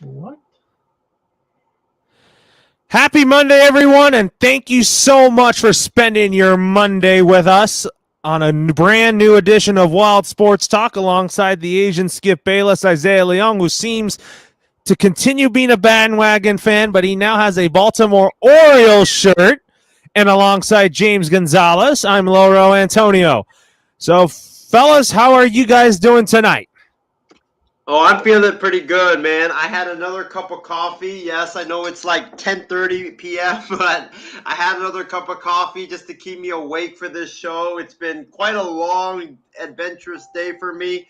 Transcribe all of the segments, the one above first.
What? Happy Monday, everyone, and thank you so much for spending your Monday with us on a brand new edition of Wild Sports Talk alongside the Asian Skip Bayless, Isaiah Leong, who seems to continue being a bandwagon fan, but he now has a Baltimore Orioles shirt. And alongside James Gonzalez, I'm Lauro Antonio. So, fellas, how are you guys doing tonight? Oh, I'm feeling pretty good, man. I had another cup of coffee. Yes, I know it's like 10:30 p.m., but I had another cup of coffee just to keep me awake for this show. It's been quite a long, adventurous day for me.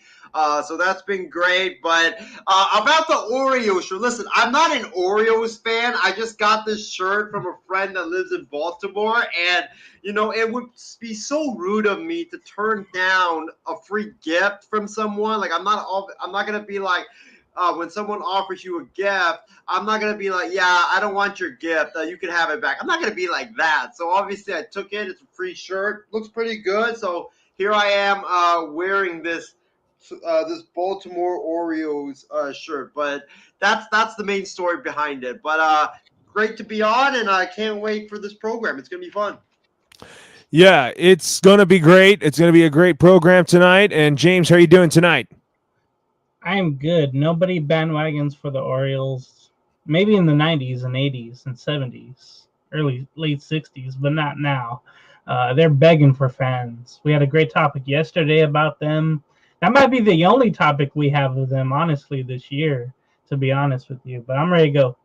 So that's been great. But about the Orioles shirt, listen, I'm not an Orioles fan. I just got this shirt from a friend that lives in Baltimore, and it would be so rude of me to turn down a free gift from someone. Like I'm not gonna be like, when someone offers you a gift, I'm not gonna be like, yeah, I don't want your gift. You can have it back. I'm not gonna be like that. So obviously, I took it. It's a free shirt. Looks pretty good. So here I am wearing this Baltimore Orioles shirt. But that's the main story behind it. But great to be on, and I can't wait for this program. It's gonna be fun. Yeah, it's going to be great. It's going to be a great program tonight. And, James, how are you doing tonight? I am good. Nobody bandwagons for the Orioles. Maybe in the 90s and 80s and 70s, early late 60s, but not now. They're begging for fans. We had a great topic yesterday about them. That might be the only topic we have of them, honestly, this year, to be honest with you. But I'm ready to go.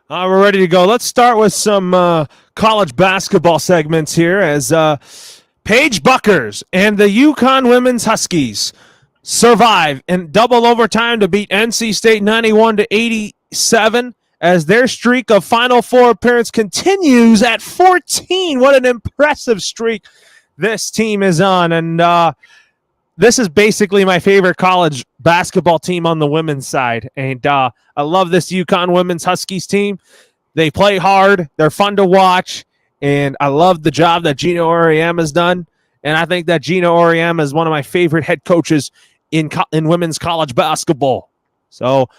We're ready to go. Let's start with some college basketball segments here as Paige Buckers and the UConn women's Huskies survive in double overtime to beat NC State 91-87 as their streak of Final Four appearance continues at 14. What an impressive streak this team is on. And this is basically my favorite college basketball team on the women's side. And I love this UConn women's Huskies team. They play hard. They're fun to watch. And I love the job that Gino Auriemma has done. And I think that Gino Auriemma is one of my favorite head coaches in women's college basketball. So,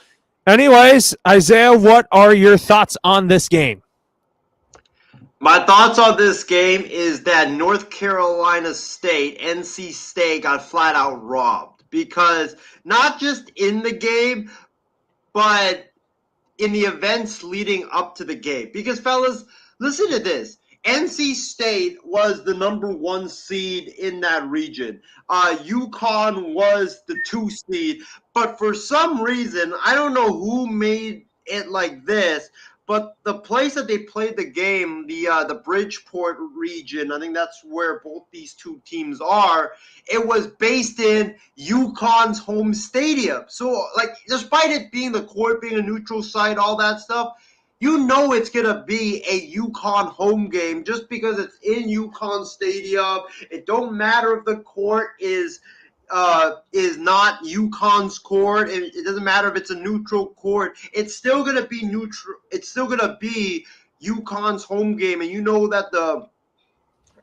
anyways, Isaiah, what are your thoughts on this game? My thoughts on this game is that North Carolina State, NC State, got flat out robbed because not just in the game, but in the events leading up to the game. Because, fellas, listen to this. NC State was the number 1 seed in that region. UConn was the 2 seed. But for some reason, I don't know who made it like this, but the place that they played the game, the Bridgeport region, I think that's where both these two teams are. It was based in UConn's home stadium. So, like, despite it being the court being a neutral site, all that stuff, you know it's gonna be a UConn home game just because it's in UConn Stadium. It don't matter if the court is not UConn's court. It doesn't matter if it's a neutral court. It's still gonna be neutral. It's still gonna be UConn's home game, and you know that the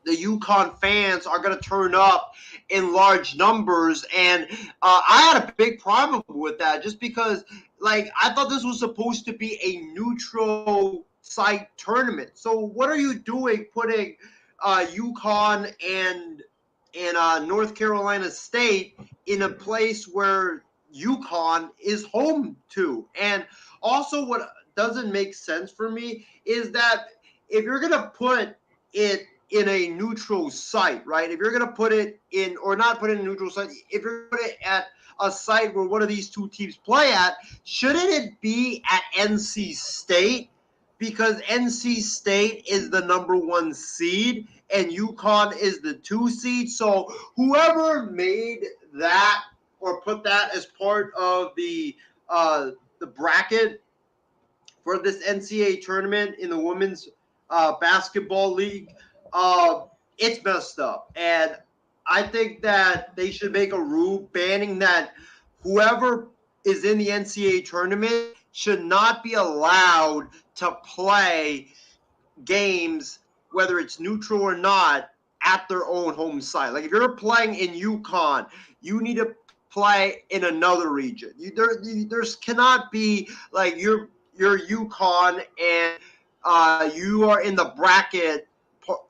UConn fans are going to turn up in large numbers. And I had a big problem with that just because, like, I thought this was supposed to be a neutral site tournament. So what are you doing putting UConn and North Carolina State in a place where UConn is home to? And also what doesn't make sense for me is that if you're going to put it in a neutral site, right? If you're going to put it in, or not put it in a neutral site, if you're going to put it at a site where one of these two teams play at, shouldn't it be at NC State? Because NC State is the number 1 seed and UConn is the 2 seed. So whoever made that or put that as part of the bracket for this NCAA tournament in the women's basketball league, it's messed up. And I think that they should make a rule banning that whoever is in the NCAA tournament should not be allowed to play games, whether it's neutral or not, at their own home site. Like if you're playing in UConn, you need to play in another region. There's cannot be like you're UConn and you are in the bracket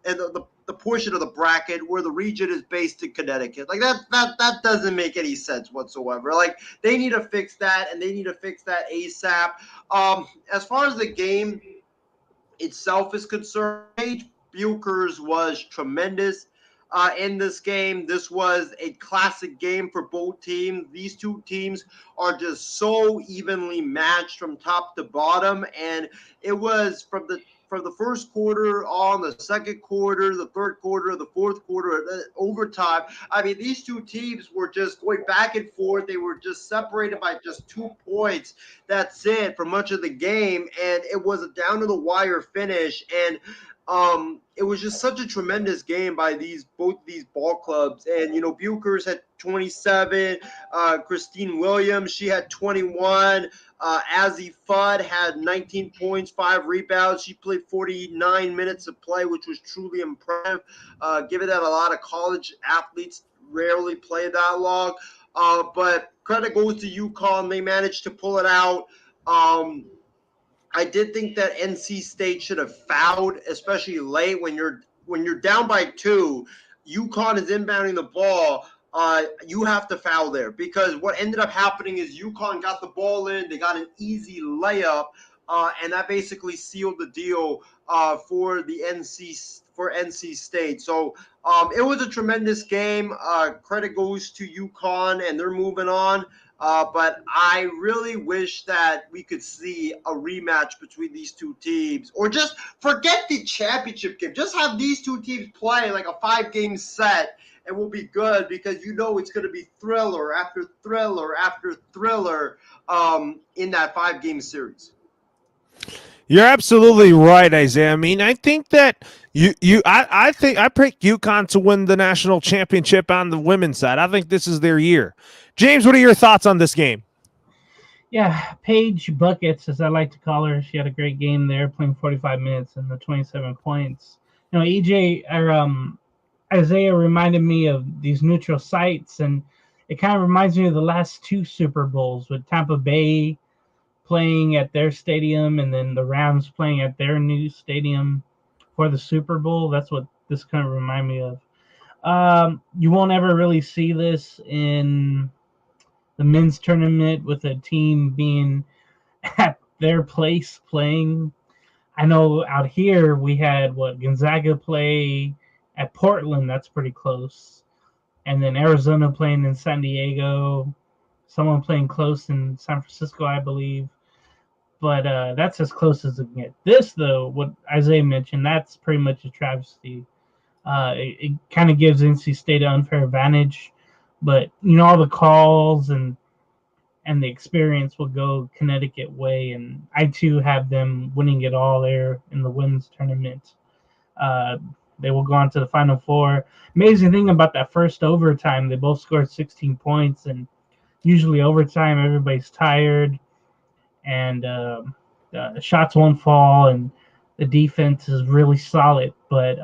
and the portion of the bracket where the region is based in Connecticut. Like that doesn't make any sense whatsoever. Like they need to fix that, and they need to fix that ASAP. As far as the game itself is concerned, Paige Buchers was tremendous in this game. This was a classic game for both teams. These two teams are just so evenly matched from top to bottom, and it was from the first quarter on, the second quarter, the third quarter, the fourth quarter, overtime. I mean, these two teams were just going back and forth. They were just separated by just 2 points. That's it for much of the game, and it was a down-to-the-wire finish. And it was just such a tremendous game by both these ball clubs. And, Buchers had 27, Christine Williams, she had 21, Azzy Fudd had 19 points, 5 rebounds. She played 49 minutes of play, which was truly impressive, given that a lot of college athletes rarely play that long. But credit goes to UConn. They managed to pull it out. I did think that NC State should have fouled, especially late when you're down by 2. UConn is inbounding the ball. You have to foul there, because what ended up happening is UConn got the ball in. They got an easy layup, and that basically sealed the deal for NC State. So it was a tremendous game. Credit goes to UConn, and they're moving on. But I really wish that we could see a rematch between these two teams, or just forget the championship game. Just have these two teams play like a 5-game set, and we'll be good, because it's going to be thriller after thriller after thriller in that 5-game series. You're absolutely right, Isaiah. I mean, I think that I think I picked UConn to win the national championship on the women's side. I think this is their year. James, what are your thoughts on this game? Yeah, Paige Buckets, as I like to call her, she had a great game there, playing 45 minutes and the 27 points. Isaiah reminded me of these neutral sites, and it kind of reminds me of the last 2 Super Bowls, with Tampa Bay playing at their stadium and then the Rams playing at their new stadium for the Super Bowl. That's what this kind of remind me of. You won't ever really see this in the men's tournament with a team being at their place playing. I know out here we had Gonzaga play at Portland. That's pretty close. And then Arizona playing in San Diego. Someone playing close in San Francisco, I believe. But that's as close as it can get. This, though, what Isaiah mentioned, that's pretty much a travesty. It kind of gives NC State an unfair advantage. But, all the calls and the experience will go Connecticut way. And I, too, have them winning it all there in the women's tournament. They will go on to the Final Four. Amazing thing about that first overtime, they both scored 16 points. And usually overtime, everybody's tired. And shots won't fall, and the defense is really solid. But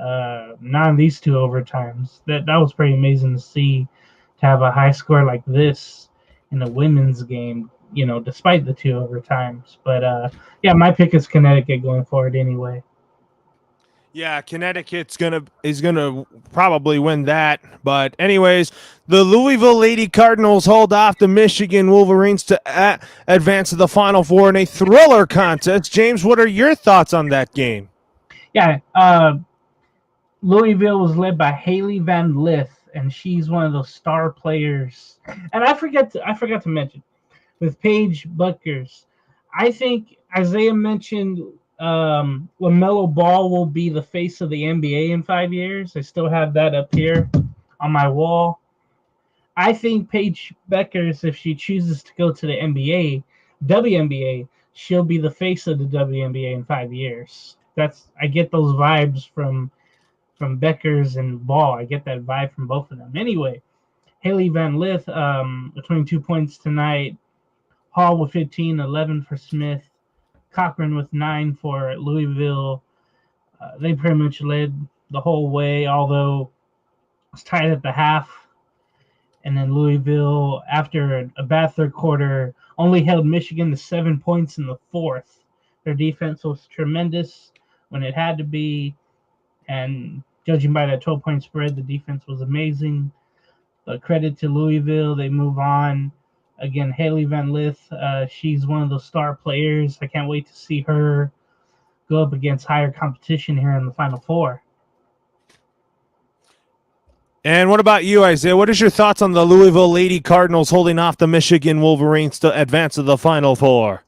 not in these 2 overtimes. That was pretty amazing to see, to have a high score like this in a women's game, despite the 2 overtimes. But my pick is Connecticut going forward anyway. Yeah, Connecticut's is gonna probably win that. But anyways, the Louisville Lady Cardinals hold off the Michigan Wolverines to advance to the Final Four in a thriller contest. James, what are your thoughts on that game? Yeah, Louisville was led by Haley Van Lith, and she's one of those star players. And I forgot to mention, with Paige Buckers, I think Isaiah mentioned LaMelo Ball will be the face of the NBA in 5 years. I still have that up here on my wall. I think Paige Buckers, if she chooses to go to the NBA, WNBA, she'll be the face of the WNBA in 5 years. I get those vibes from Buckers and Ball. I get that vibe from both of them. Anyway, Haley Van Lith, 22 points tonight. Hall with 15, 11 for Smith. Cochran with 9 for Louisville. They pretty much led the whole way, although it's tied at the half. And then Louisville, after a bad third quarter, only held Michigan to 7 points in the fourth. Their defense was tremendous when it had to be, and judging by that 12-point spread, the defense was amazing. But credit to Louisville, they move on. Again, Haley Van Lith, she's one of those star players. I can't wait to see her go up against higher competition here in the Final Four. And what about you, Isaiah? What is your thoughts on the Louisville Lady Cardinals holding off the Michigan Wolverines to advance to the Final Four?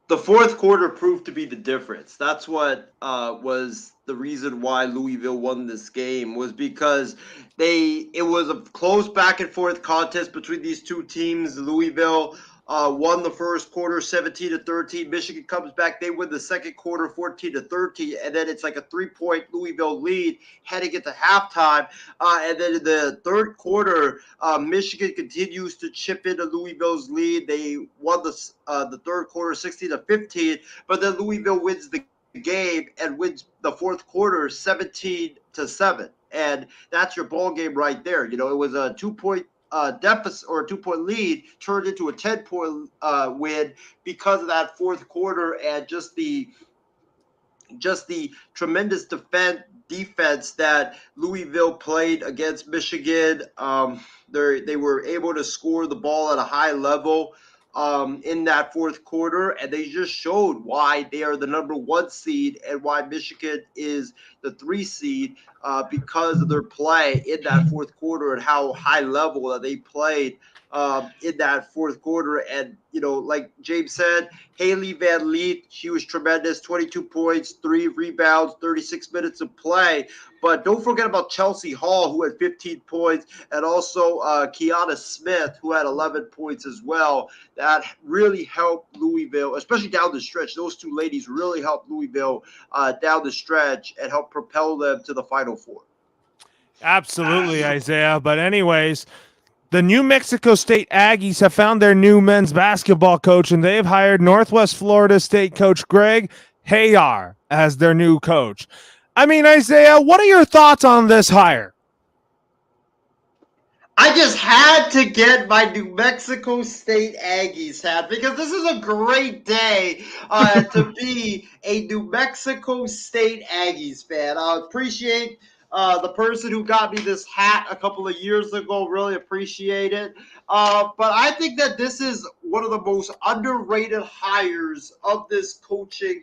The fourth quarter proved to be the difference. That's what was the reason why Louisville won this game, was because it was a close back and forth contest between these two teams. Louisville won the first quarter 17-13. Michigan comes back. They win the second quarter 14-13. And then it's like a 3-point Louisville lead heading into halftime. And then in the third quarter, Michigan continues to chip into Louisville's lead. They won the third quarter 16-15. But then Louisville wins the game and wins the fourth quarter 17-7. And that's your ball game right there. You know, it was a 2-point deficit or a 2-point lead turned into a 10-point win because of that fourth quarter and just the tremendous defense that Louisville played against Michigan. They were able to score the ball at a high level in that fourth quarter, and they just showed why they are the number 1 seed and why Michigan is the 3 seed because of their play in that fourth quarter and how high level that they played in that fourth quarter. And, you know, like James said, Haley Van Lith, she was tremendous, 22 points, 3 rebounds, 36 minutes of play. But don't forget about Chelsea Hall, who had 15 points, and also Kiana Smith, who had 11 points as well. That really helped Louisville, especially down the stretch. Those two ladies really helped Louisville down the stretch and helped propel them to the Final Four. Absolutely, Isaiah. But anyways, the New Mexico State Aggies have found their new men's basketball coach, and they've hired Northwest Florida State coach Greg Hayar as their new coach. I mean, Isaiah, what are your thoughts on this hire? I just had to get my New Mexico State Aggies hat because this is a great day to be a New Mexico State Aggies fan. I appreciate the person who got me this hat a couple of years ago. Really appreciate it. But I think that this is one of the most underrated hires of this coaching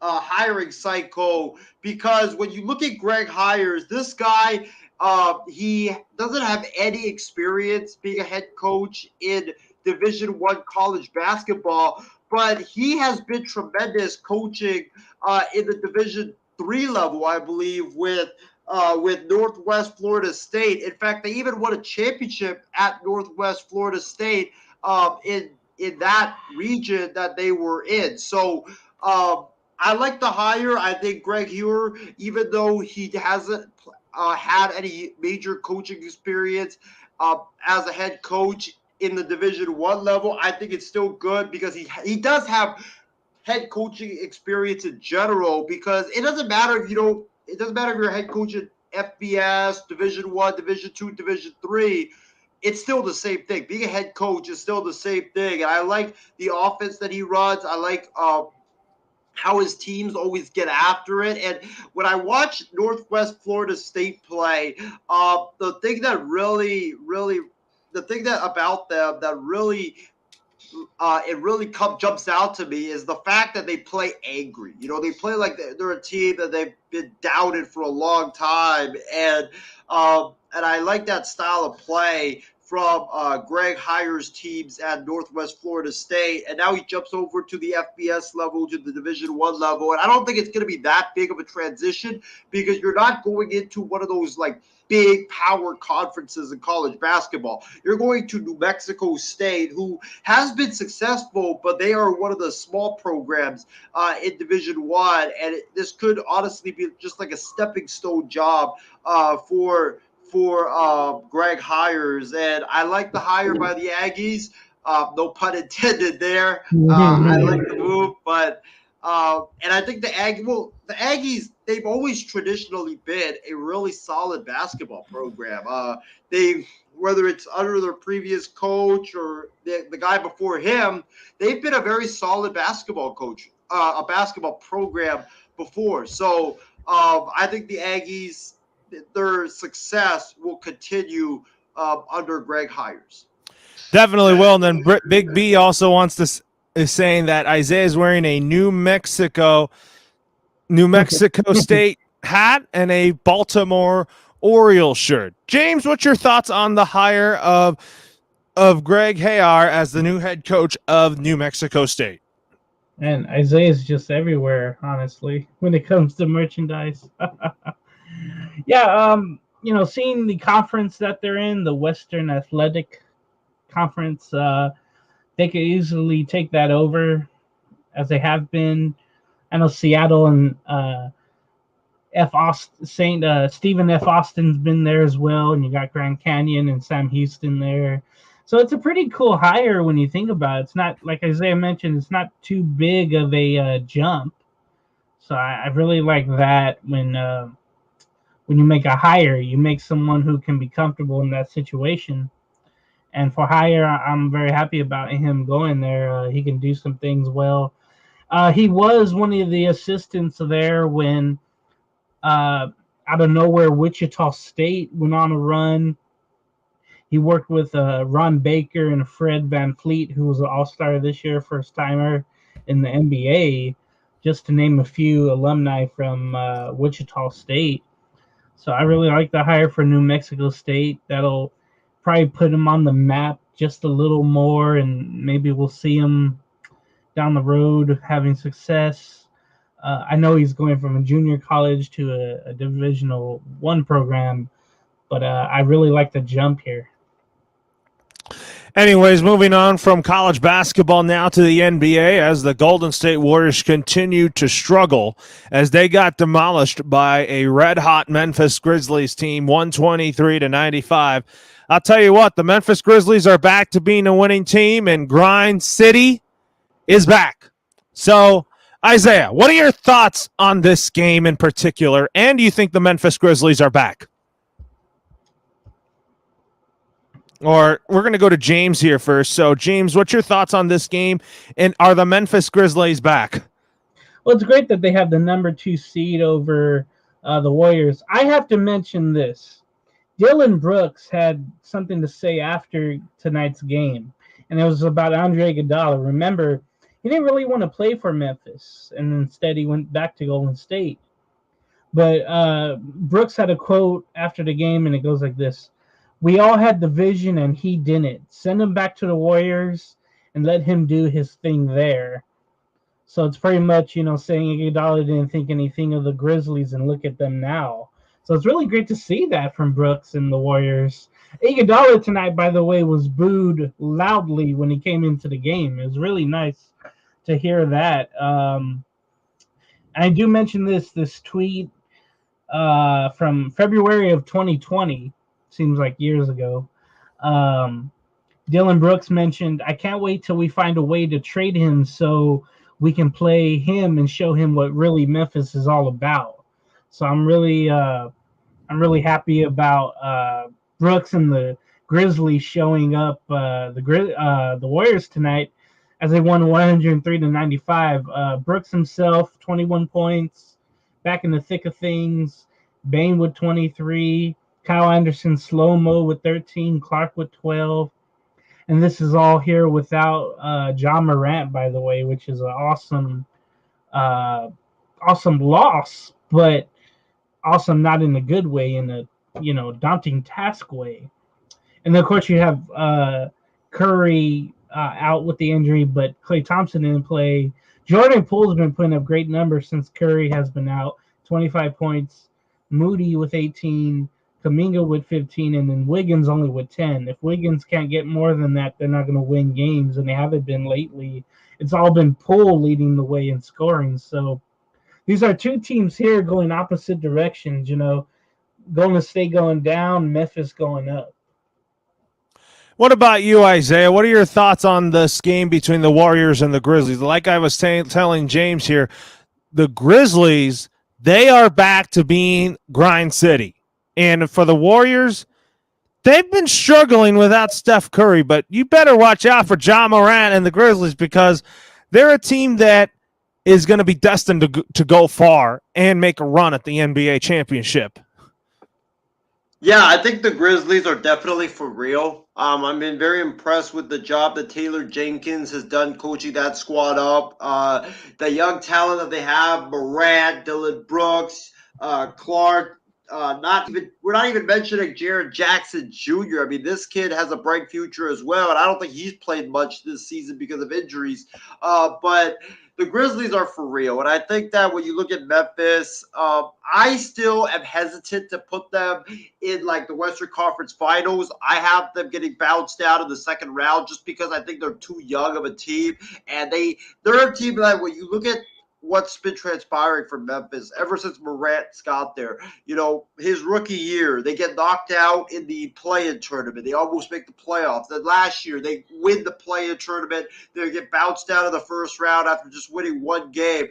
hiring cycle, because when you look at Greg Hires, this guy, he doesn't have any experience being a head coach in Division I college basketball, but he has been tremendous coaching in the Division III level, I believe, with Northwest Florida State. In fact, they even won a championship at Northwest Florida State in that region that they were in. So I like the hire. I think Greg Hewer, even though he hasn't had any major coaching experience as a head coach in the Division I level, I think it's still good because he does have head coaching experience in general, because it doesn't matter if you're a head coach at FBS, Division I, Division II, Division III. It's still the same thing. Being a head coach is still the same thing. And I like the offense that he runs. I like how his teams always get after it. And when I watch Northwest Florida State play, the thing that about them that really jumps out to me is the fact that they play angry. You know, they play like they're a team that they've been doubted for a long time, and I like that style of play from Greg Hires teams at Northwest Florida State, and now he jumps over to the FBS level, to the Division I level, and I don't think it's going to be that big of a transition, because you're not going into one of those like big power conferences in college basketball. You're going to New Mexico State, who has been successful, but they are one of the small programs in Division I, and this could honestly be just like a stepping stone job for Greg Hires. And I like the hire by the Aggies. No pun intended there. I like the move, but and I think the Aggies, they've always traditionally been a really solid basketball program. They whether it's under their previous coach or the guy before him, they've been a very solid basketball coach, a basketball program before. So I think the Aggies, their success will continue under Greg Hires. Definitely will. And then Big B also wants to is saying that Isaiah is wearing a New Mexico State hat and a Baltimore Orioles shirt. James, what's your thoughts on the hire of Greg Hayar as the new head coach of New Mexico State? And Isaiah's just everywhere, honestly, when it comes to merchandise. Yeah, seeing the conference that they're in, the Western Athletic Conference, they could easily take that over as they have been. I know Seattle and Stephen F. Austin's been there as well, and you got Grand Canyon and Sam Houston there. So it's a pretty cool hire when you think about it. It's not, like Isaiah mentioned, it's not too big of a jump. So I really like that when you make a hire, you make someone who can be comfortable in that situation. And for Hire, I'm very happy about him going there. He can do some things well. He was one of the assistants there when out of nowhere Wichita State went on a run. He worked with Ron Baker and Fred VanVleet, who was an all-star this year, first-timer in the NBA, just to name a few alumni from Wichita State. So I really like the hire for New Mexico State. That'll probably put him on the map just a little more, and maybe we'll see him down the road having success. I know he's going from a junior college to a Divisional I program, but I really like the jump here. Anyways, moving on from college basketball now to the NBA as the Golden State Warriors continue to struggle as they got demolished by a red-hot Memphis Grizzlies team, 123-95. I'll tell you what, the Memphis Grizzlies are back to being a winning team, and Grind City is back. So, Isaiah, what are your thoughts on this game in particular, and do you think the Memphis Grizzlies are back? Or we're going to go to James here first. So, James, what's your thoughts on this game, and are the Memphis Grizzlies back? Well, it's great that they have the number 2 seed over the Warriors. I have to mention this. Dylan Brooks had something to say after tonight's game, and it was about Andre Iguodala. Remember, he didn't really want to play for Memphis, and instead he went back to Golden State. But Brooks had a quote after the game, and it goes like this: "We all had the vision, and he didn't. Send him back to the Warriors and let him do his thing there." So it's pretty much, saying Iguodala didn't think anything of the Grizzlies, and look at them now. So it's really great to see that from Brooks and the Warriors. Iguodala tonight, by the way, was booed loudly when he came into the game. It was really nice to hear that. I do mention this tweet from February of 2020. Seems like years ago. Dylan Brooks mentioned, "I can't wait till we find a way to trade him so we can play him and show him what really Memphis is all about." So I'm really happy about Brooks and the Grizzlies showing up the Warriors tonight as they won 103-95. Brooks himself, 21 points, back in the thick of things. Bane with 23, Kyle Anderson slow-mo with 13, Clark with 12. And this is all here without John Morant, by the way, which is an awesome loss, but awesome not in a good way, in a daunting task way. And then, of course, you have Curry out with the injury, but Klay Thompson didn't play. Jordan Poole's been putting up great numbers since Curry has been out, 25 points. Moody with 18, Kuminga with 15, and then Wiggins only with 10. If Wiggins can't get more than that, they're not going to win games, and they haven't been lately. It's all been Poole leading the way in scoring. So these are two teams here going opposite directions, Golden State going down, Memphis going up. What about you, Isaiah? What are your thoughts on this game between the Warriors and the Grizzlies? Like I was telling James here, the Grizzlies, they are back to being Grind City. And for the Warriors, they've been struggling without Steph Curry, but you better watch out for Ja Morant and the Grizzlies because they're a team that is going to be destined to go far and make a run at the NBA championship. Yeah, I think the Grizzlies are definitely for real. I've been very impressed with the job that Taylor Jenkins has done coaching that squad up. The young talent that they have, Morant, Dylan Brooks, Clark. We're not even mentioning Jared Jackson Jr. I mean, this kid has a bright future as well, and I don't think he's played much this season because of injuries. But the Grizzlies are for real, and I think that when you look at Memphis, I still am hesitant to put them in like the Western Conference Finals. I have them getting bounced out in the second round just because I think they're too young of a team, and they're a team that when you look at what's been transpiring for Memphis ever since Morant's got there. You know, his rookie year, they get knocked out in the play-in tournament. They almost make the playoffs. Then last year, they win the play-in tournament. They get bounced out of the first round after just winning one game.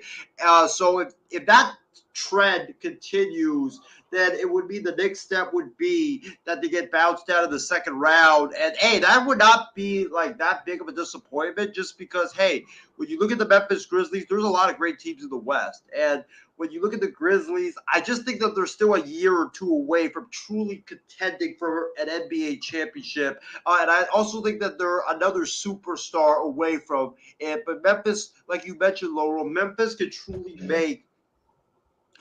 So if that trend continues, then it would be the next step would be that they get bounced out of the second round. And, hey, that would not be, like, that big of a disappointment just because, hey, when you look at the Memphis Grizzlies, there's a lot of great teams in the West. And when you look at the Grizzlies, I just think that they're still a year or two away from truly contending for an NBA championship. And I also think that they're another superstar away from it. But Memphis, like you mentioned, Laurel, Memphis could truly make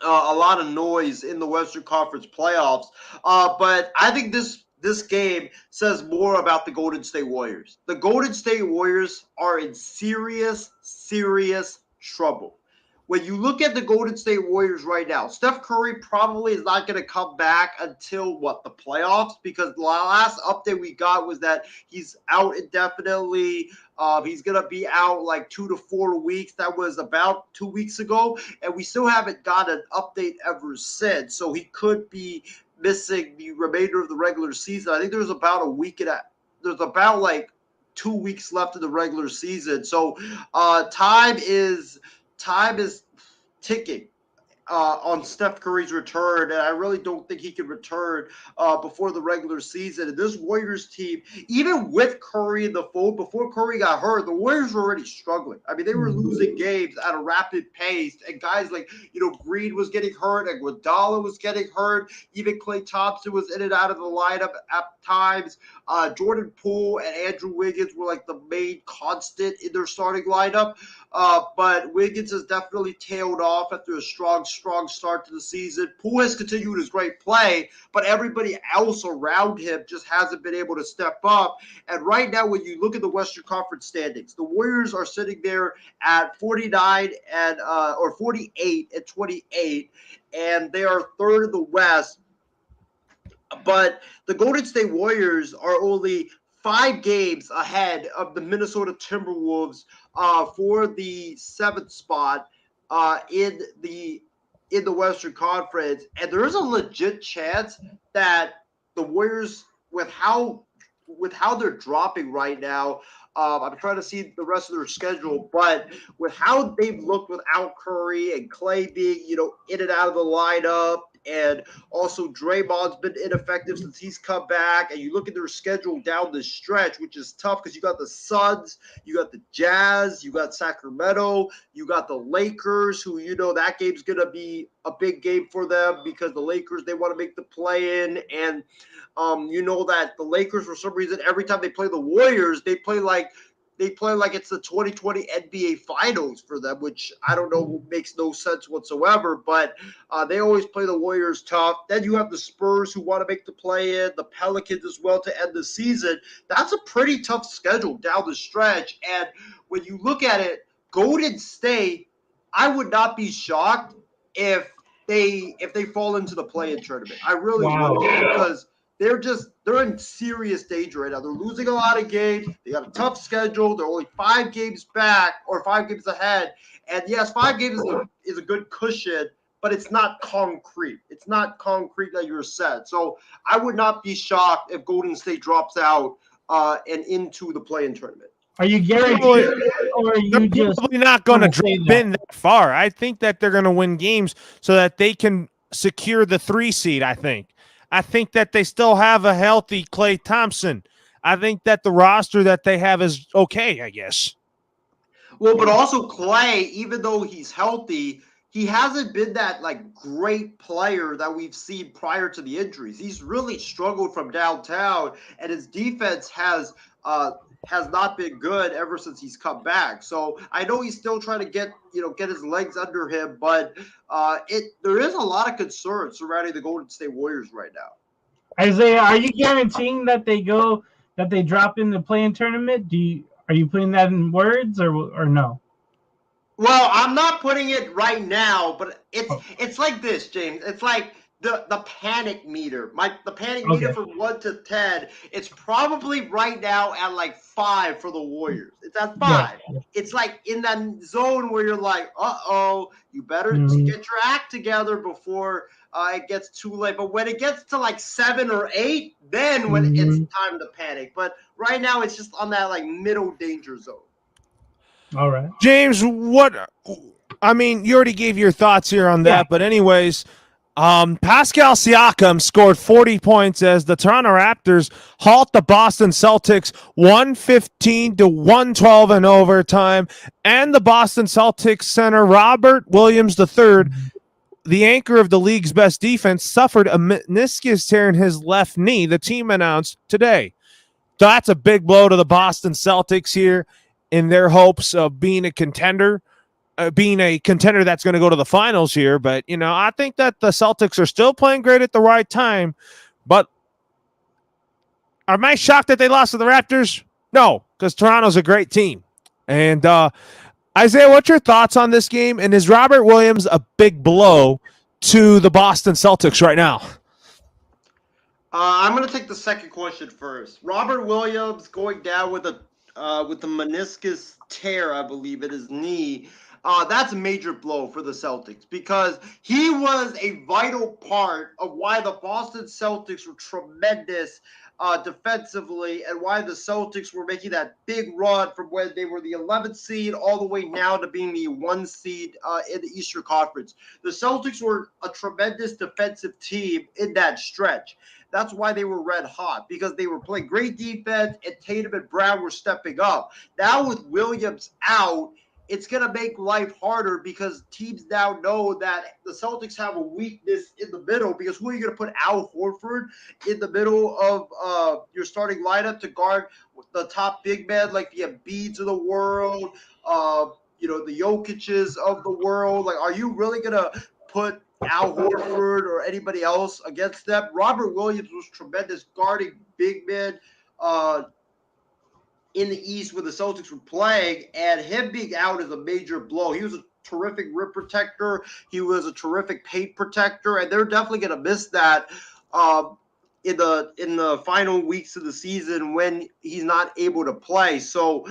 a lot of noise in the Western Conference playoffs. But I think this game says more about the Golden State Warriors. The Golden State Warriors are in serious, serious trouble. When you look at the Golden State Warriors right now, Steph Curry probably is not going to come back until, the playoffs? Because the last update we got was that he's out indefinitely. He's going to be out like 2 to 4 weeks. That was about 2 weeks ago. And we still haven't got an update ever since. So he could be missing the remainder of the regular season. I think there's about there's about 2 weeks left of the regular season. So time is ticking on Steph Curry's return, and I really don't think he can return before the regular season. And this Warriors team, even with Curry in the fold, before Curry got hurt, the Warriors were already struggling. I mean, they were losing games at a rapid pace, and guys like, Green was getting hurt, and Iguodala was getting hurt. Even Klay Thompson was in and out of the lineup at times. Jordan Poole and Andrew Wiggins were like the main constant in their starting lineup. But Wiggins has definitely tailed off after a strong start to the season. Poole has continued his great play, but everybody else around him just hasn't been able to step up. And right now, when you look at the Western Conference standings, the Warriors are sitting there at 48 and 28, and they are third in the West. But the Golden State Warriors are only 5 games ahead of the Minnesota Timberwolves for the 7th spot in the Western Conference, and there is a legit chance that the Warriors, with how they're dropping right now, I'm trying to see the rest of their schedule, but with how they've looked without Curry and Klay being, in and out of the lineup, and also Draymond's been ineffective since he's come back, and you look at their schedule down the stretch, which is tough because you got the Suns, you got the Jazz, you got Sacramento, you got the Lakers, who that game's going to be a big game for them because the Lakers, they want to make the play-in, and that the Lakers, for some reason, every time they play the Warriors, they play like it's the 2020 NBA Finals for them, which I don't know, makes no sense whatsoever, but they always play the Warriors tough. Then you have the Spurs who want to make the play-in, the Pelicans as well to end the season. That's a pretty tough schedule down the stretch, and when you look at it, Golden State, I would not be shocked if they fall into the play-in tournament. I really would, because they're in serious danger right now. They're losing a lot of games. They got a tough schedule. They're only 5 games back or 5 games ahead. And yes, 5 games is a good cushion, but it's not concrete. It's not concrete that you're set. So I would not be shocked if Golden State drops out and into the play-in tournament. Are you guaranteed, or are you just probably not going to drop in that far? I think that they're going to win games so that they can secure the 3 seed, I think. I think that they still have a healthy Klay Thompson. I think that the roster that they have is okay, I guess. Well, but also Clay, even though he's healthy, he hasn't been that like great player that we've seen prior to the injuries. He's really struggled from downtown, and his defense has not been good ever since he's come back. So I know he's still trying to get his legs under him, but there is a lot of concern surrounding the Golden State Warriors right now. Isaiah, are you guaranteeing that they drop in the play-in tournament? Are you putting that in words or no? Well, I'm not putting it right now, but it's like this, James. It's like the panic meter. The panic meter from 1 to 10. It's probably right now at like 5 for the Warriors. It's at 5. Yeah. It's like in that zone where you're like, you better get your act together before it gets too late. But when it gets to like 7 or 8, then when it's time to panic. But right now it's just on that like middle danger zone. All right. James, you already gave your thoughts here on that, but anyways, Pascal Siakam scored 40 points as the Toronto Raptors halt the Boston Celtics 115-112 in overtime, and the Boston Celtics center Robert Williams III, the anchor of the league's best defense, suffered a meniscus tear in his left knee, the team announced today. That's a big blow to the Boston Celtics here in their hopes of being a contender that's going to go to the finals here. But, I think that the Celtics are still playing great at the right time. But am I shocked that they lost to the Raptors? No, because Toronto's a great team. And Isaiah, what's your thoughts on this game? And is Robert Williams a big blow to the Boston Celtics right now? I'm going to take the second question first. Robert Williams going down with the meniscus tear, I believe, in his knee. That's a major blow for the Celtics because he was a vital part of why the Boston Celtics were tremendous defensively and why the Celtics were making that big run from when they were the 11th seed all the way now to being the 1 seed in the Eastern Conference. The Celtics were a tremendous defensive team in that stretch. That's why they were red hot, because they were playing great defense and Tatum and Brown were stepping up. Now with Williams out, it's going to make life harder because teams now know that the Celtics have a weakness in the middle, because who are you going to put Al Horford in the middle of your starting lineup to guard the top big men like the Embiids of the world, the Jokic's of the world? Like, are you really going to put Al Horford or anybody else against them? Robert Williams was tremendous guarding big men in the East when the Celtics were playing, and him being out is a major blow. He was a terrific rim protector. He was a terrific paint protector, and they're definitely going to miss that in the final weeks of the season when he's not able to play. So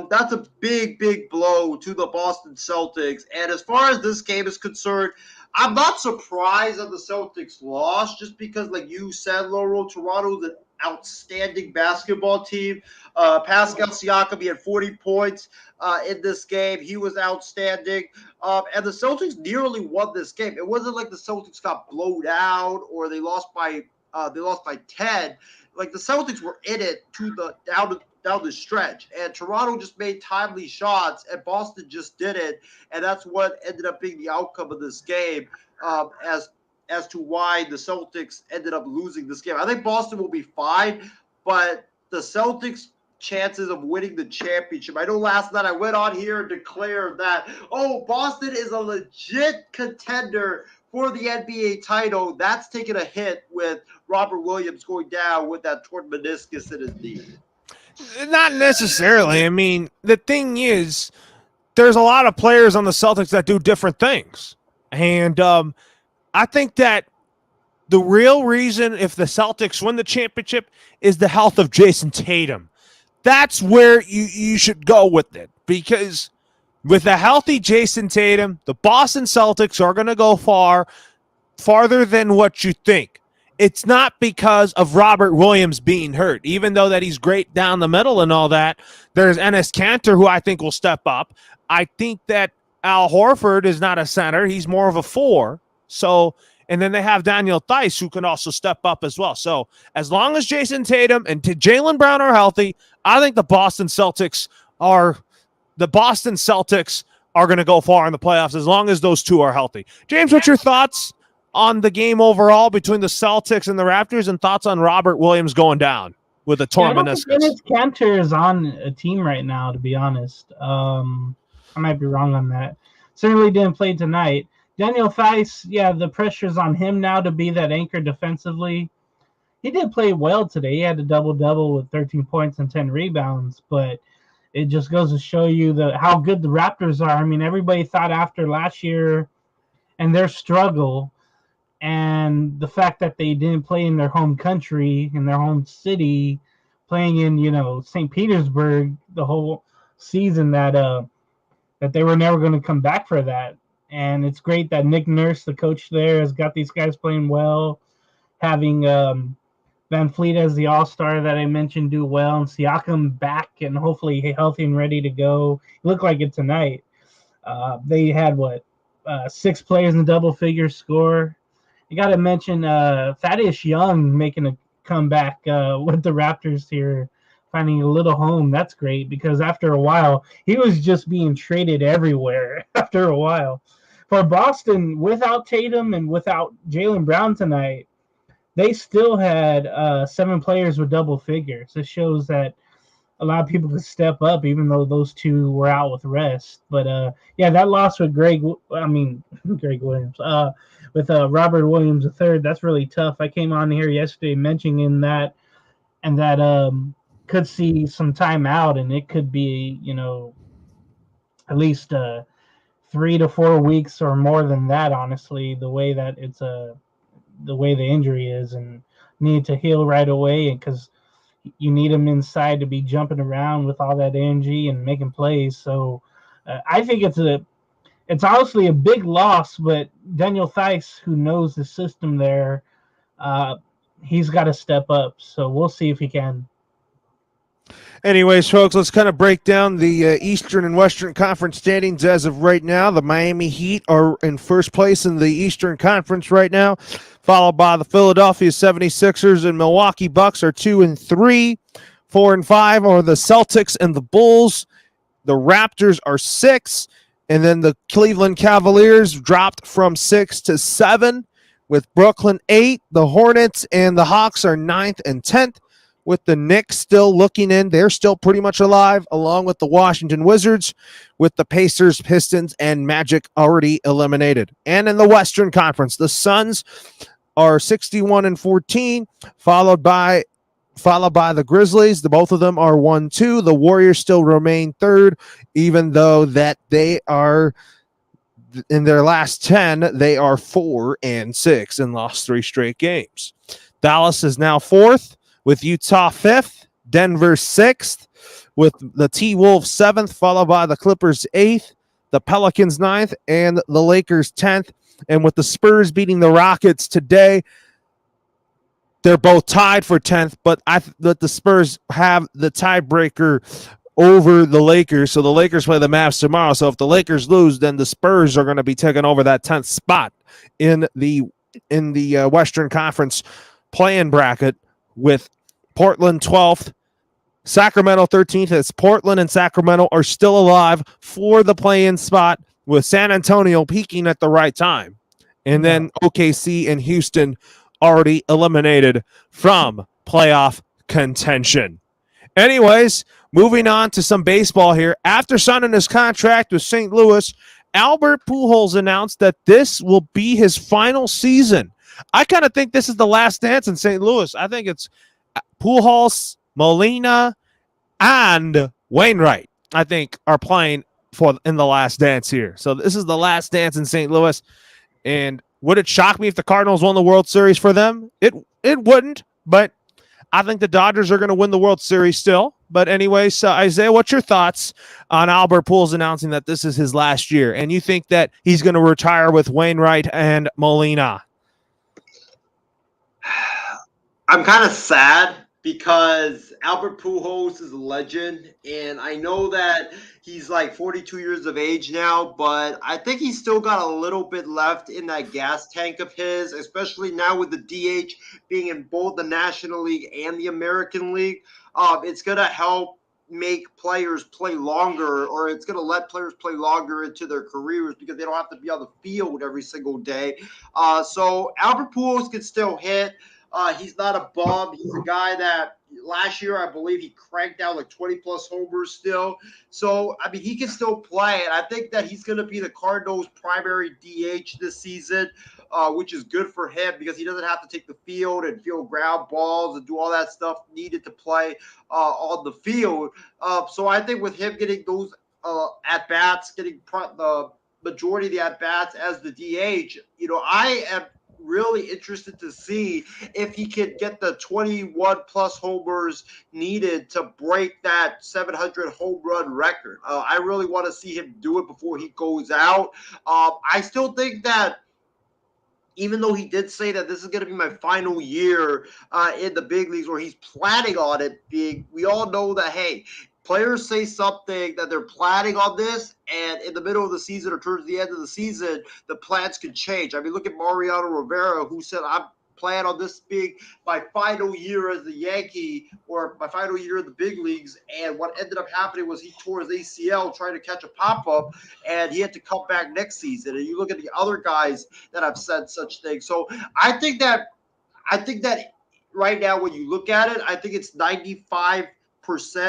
that's a big, big blow to the Boston Celtics. And as far as this game is concerned, I'm not surprised that the Celtics lost, just because, like you said, Laurel, Toronto's an outstanding basketball team. Pascal Siakam, he had 40 points in this game. He was outstanding. And the Celtics nearly won this game. It wasn't like the Celtics got blown out or they lost by 10. Like, the Celtics were in it down the stretch, and Toronto just made timely shots, and Boston just didn't, and that's what ended up being the outcome of this game, as to why the Celtics ended up losing this game. I think Boston will be fine, but the Celtics' chances of winning the championship. I know last night I went on here and declared that, Boston is a legit contender for the NBA title. That's taking a hit with Robert Williams going down with that torn meniscus in his knee. Not necessarily. I mean, the thing is, there's a lot of players on the Celtics that do different things. And I think that the real reason if the Celtics win the championship is the health of Jason Tatum. That's where you should go with it. Because with a healthy Jason Tatum, the Boston Celtics are going to go farther than what you think. It's not because of Robert Williams being hurt, even though that he's great down the middle and all that. There's Enes Kanter, who I think will step up. I think that Al Horford is not a center. He's more of a 4. So And then they have Daniel Theis, who can also step up as well. So as long as Jason Tatum and Jaylen Brown are healthy, I think the Boston Celtics are going to go far in the playoffs as long as those two are healthy. James, what's your thoughts on the game overall between the Celtics and the Raptors, and thoughts on Robert Williams going down with a torn meniscus? Enes Kanter is on a team right now, to be honest. I might be wrong on that. Certainly didn't play tonight. Daniel Theis, the pressure's on him now to be that anchor defensively. He did play well today. He had a double-double with 13 points and 10 rebounds, but it just goes to show you how good the Raptors are. I mean, everybody thought after last year and their struggle and the fact that they didn't play in their home country, in their home city, playing in, St. Petersburg the whole season, that they were never going to come back for that. And it's great that Nick Nurse, the coach there, has got these guys playing well, having Van Fleet as the all-star that I mentioned do well, and Siakam back and hopefully healthy and ready to go. It looked like it tonight. They had, 6 players in double figure score. You got to mention Thaddeus Young making a comeback with the Raptors here, finding a little home. That's great because after a while, he was just being traded everywhere after a while. For Boston, without Tatum and without Jaylen Brown tonight, they still had 7 players with double figures. It shows that a lot of people could step up, even though those two were out with rest. But that loss with Greg Williams, with Robert Williams III, that's really tough. I came on here yesterday mentioning that, and that could see some time out, and it could be, at least 3 to 4 weeks or more than that. Honestly, the way that the way the injury is, and need to heal right away, because you need him inside to be jumping around with all that energy and making plays. So I think it's honestly a big loss, but Daniel Theis, who knows the system there, he's got to step up. So we'll see if he can. Anyways, folks, let's kind of break down the Eastern and Western Conference standings as of right now. The Miami Heat are in first place in the Eastern Conference right now, followed by the Philadelphia 76ers and Milwaukee Bucks are 2 and 3. 4 and 5 are the Celtics and the Bulls. The Raptors are 6, and then the Cleveland Cavaliers dropped from 6 to 7, with Brooklyn 8. The Hornets and the Hawks are 9th and 10th. With the Knicks still looking in. They're still pretty much alive, along with the Washington Wizards, with the Pacers, Pistons, and Magic already eliminated. And in the Western Conference, the Suns are 61 and 14, followed by the Grizzlies. Both of them are 1-2. The Warriors still remain third, even though that they are, in their last 10, they are 4 and 6 and lost 3 straight games. Dallas is now 4th. With Utah 5th, Denver 6th, with the T-Wolves 7th, followed by the Clippers 8th, the Pelicans 9th, and the Lakers 10th. And with the Spurs beating the Rockets today, they're both tied for 10th, but the Spurs have the tiebreaker over the Lakers. So the Lakers play the Mavs tomorrow. So if the Lakers lose, then the Spurs are going to be taking over that 10th spot in the Western Conference play-in bracket, with Portland 12th, Sacramento 13th, as Portland and Sacramento are still alive for the play-in spot, with San Antonio peaking at the right time. And then OKC and Houston already eliminated from playoff contention. Anyways, moving on to some baseball here. After signing his contract with St. Louis, Albert Pujols announced that this will be his final season. I kind of think this is the last dance in St. Louis. I think it's Pujols, Molina, and Wainwright, I think, are playing in the last dance here. So this is the last dance in St. Louis. And would it shock me if the Cardinals won the World Series for them? It wouldn't, but I think the Dodgers are going to win the World Series still. But anyways, Isaiah, what's your thoughts on Albert Pujols announcing that this is his last year? And you think that he's going to retire with Wainwright and Molina? I'm kind of sad because Albert Pujols is a legend, and I know that he's like 42 years of age now, but I think he's still got a little bit left in that gas tank of his, especially now with the DH being in both the National League and the American League. It's going to help make players play longer, or it's going to let players play longer into their careers because they don't have to be on the field every single day. So Albert Pujols can still hit. He's not a bum. He's a guy that last year, I believe, he cranked out like 20-plus homers still. So, I mean, he can still play. And I think that he's going to be the Cardinals' primary DH this season, which is good for him because he doesn't have to take the field and field ground balls and do all that stuff needed to play on the field. So I think with him getting those at-bats, getting the majority of the at-bats as the DH, I am really interested to see if he could get the 21 plus homers needed to break that 700 home run record. I really want to see him do it before he goes out. I still think that even though he did say that this is going to be my final year in the big leagues, or he's planning on it being, we all know that, hey, players say something that they're planning on this, and in the middle of the season or towards the end of the season, the plans can change. I mean, look at Mariano Rivera, who said, I'm planning on this being my final year as a Yankee or my final year in the big leagues. And what ended up happening was he tore his ACL trying to catch a pop-up, and he had to come back next season. And you look at the other guys that have said such things. So I think that right now when you look at it, I think it's 95%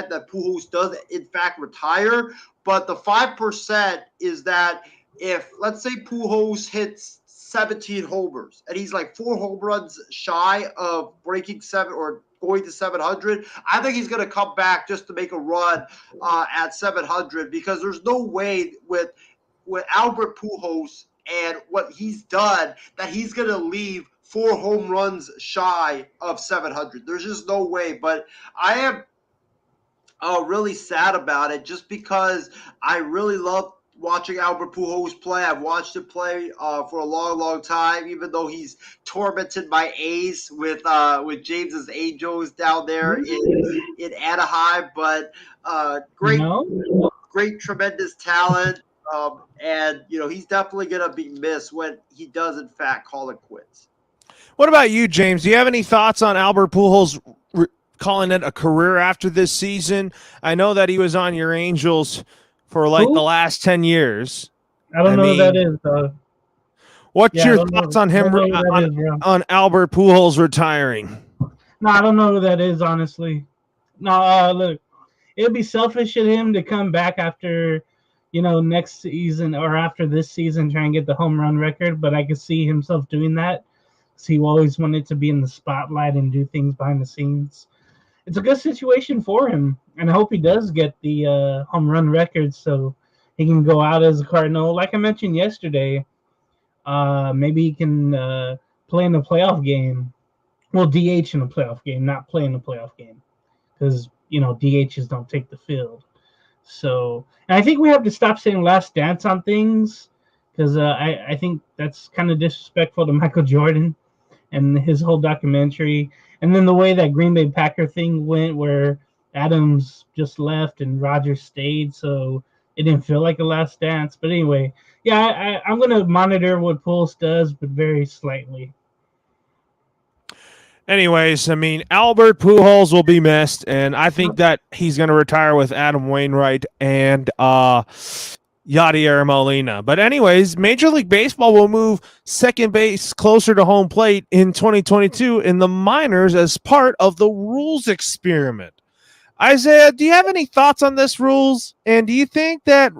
that Pujols does in fact retire, but the 5% is that if, let's say, Pujols hits 17 homers and he's like 4 home runs shy of breaking 7 or going to 700, I think he's going to come back just to make a run at 700, because there's no way with Albert Pujols and what he's done that he's going to leave 4 home runs shy of 700. There's just no way. But I am really sad about it, just because I really love watching Albert Pujols play. I've watched him play for a long, long time, even though he's tormented my A's with James's Angels down there in Anaheim. But great, tremendous talent. And, he's definitely going to be missed when he does, in fact, call it quits. What about you, James? Do you have any thoughts on Albert Pujols calling it a career after this season? I know that he was on your Angels for the last 10 years. I don't know who that is, though. What's your thoughts on him, on Albert Pujols retiring? No, I don't know who that is, honestly. No, look, it would be selfish of him to come back after, next season or after this season, try and get the home run record, but I could see himself doing that. He always wanted to be in the spotlight and do things behind the scenes. It's a good situation for him, and I hope he does get the home run record so he can go out as a Cardinal. Like I mentioned yesterday, maybe he can play in the playoff game. Well, DH in a playoff game, not play in the playoff game, because DHs don't take the field. So, and I think we have to stop saying last dance on things, because I think that's kind of disrespectful to Michael Jordan and his whole documentary. And then the way that Green Bay Packer thing went, where Adams just left and Rodgers stayed, so it didn't feel like a last dance. But anyway, yeah, I'm going to monitor what Pujols does, but very slightly. Anyways, I mean, Albert Pujols will be missed, and I think that he's going to retire with Adam Wainwright and Yadier Molina. But anyways, Major League Baseball will move second base closer to home plate in 2022 in the minors as part of the rules experiment. Isaiah, do you have any thoughts on this rules? And do you think that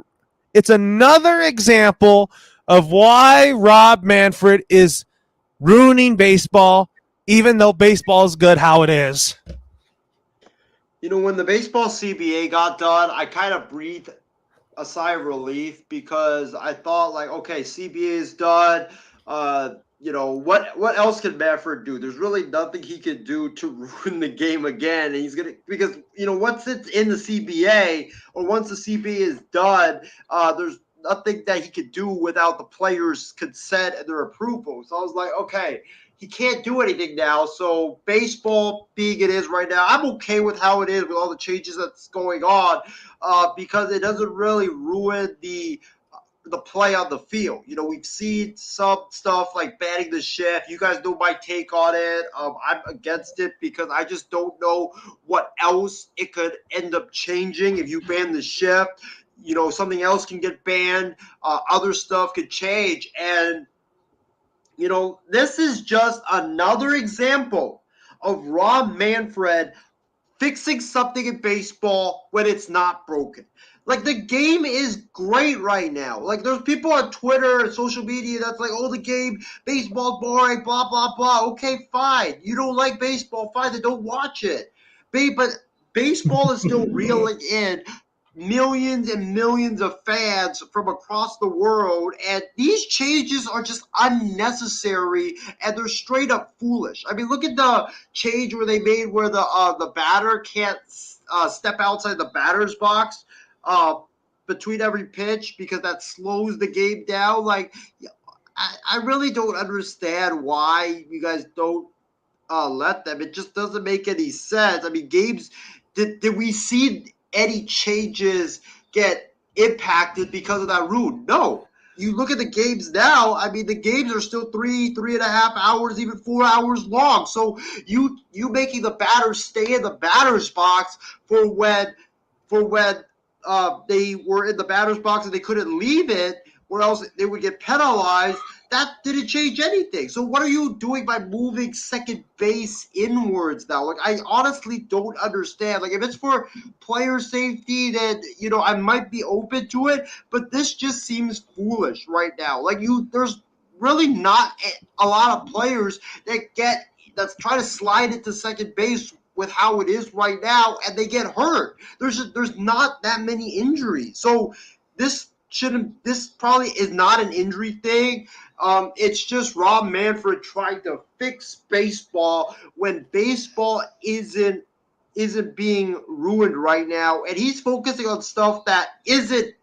it's another example of why Rob Manfred is ruining baseball, even though baseball is good how it is? When the baseball CBA got done, I kind of breathed a sigh of relief, because I thought, like, okay, CBA is done. What else can Manfred do? There's really nothing he can do to ruin the game again. And because once it's in the CBA, or once the CBA is done, there's nothing that he could do without the players' consent and their approval. So I was like, okay, he can't do anything now. So baseball being it is right now, I'm okay with how it is with all the changes that's going on because it doesn't really ruin the play on the field. You know, we've seen some stuff like banning the shift. You guys know my take on it. I'm against it because I just don't know what else it could end up changing if you ban the shift. You know, something else can get banned. Other stuff could change. And, you know, this is just another example of Rob Manfred fixing something in baseball when it's not broken. Like, the game is great right now. Like, there's people on Twitter and social media that's like, oh, the game, baseball's boring, blah, blah, blah. Okay, fine. You don't like baseball, fine, then don't watch it. But baseball is still reeling in millions and millions of fans from across the world, and these changes are just unnecessary, and they're straight up foolish. I mean, look at the change where they made where the batter can't step outside the batter's box between every pitch because that slows the game down. Like, I really don't understand why you guys don't let them. It just doesn't make any sense. I mean, games, did we see any changes get impacted because of that rule? No. You look at the games now, I mean, the games are still 3.5 hours, even 4 hours long. So you making the batter stay in the batter's box for when they were in the batter's box and they couldn't leave it, or else they would get penalized. That didn't change anything. So what are you doing by moving second base inwards now? Like, I honestly don't understand. Like, if it's for player safety, then, you know, I might be open to it. But this just seems foolish right now. Like, there's really not a lot of players that's trying to slide into second base with how it is right now, and they get hurt. There's not that many injuries. So this probably is not an injury thing. It's just Rob Manfred trying to fix baseball when baseball isn't being ruined right now, and he's focusing on stuff that isn't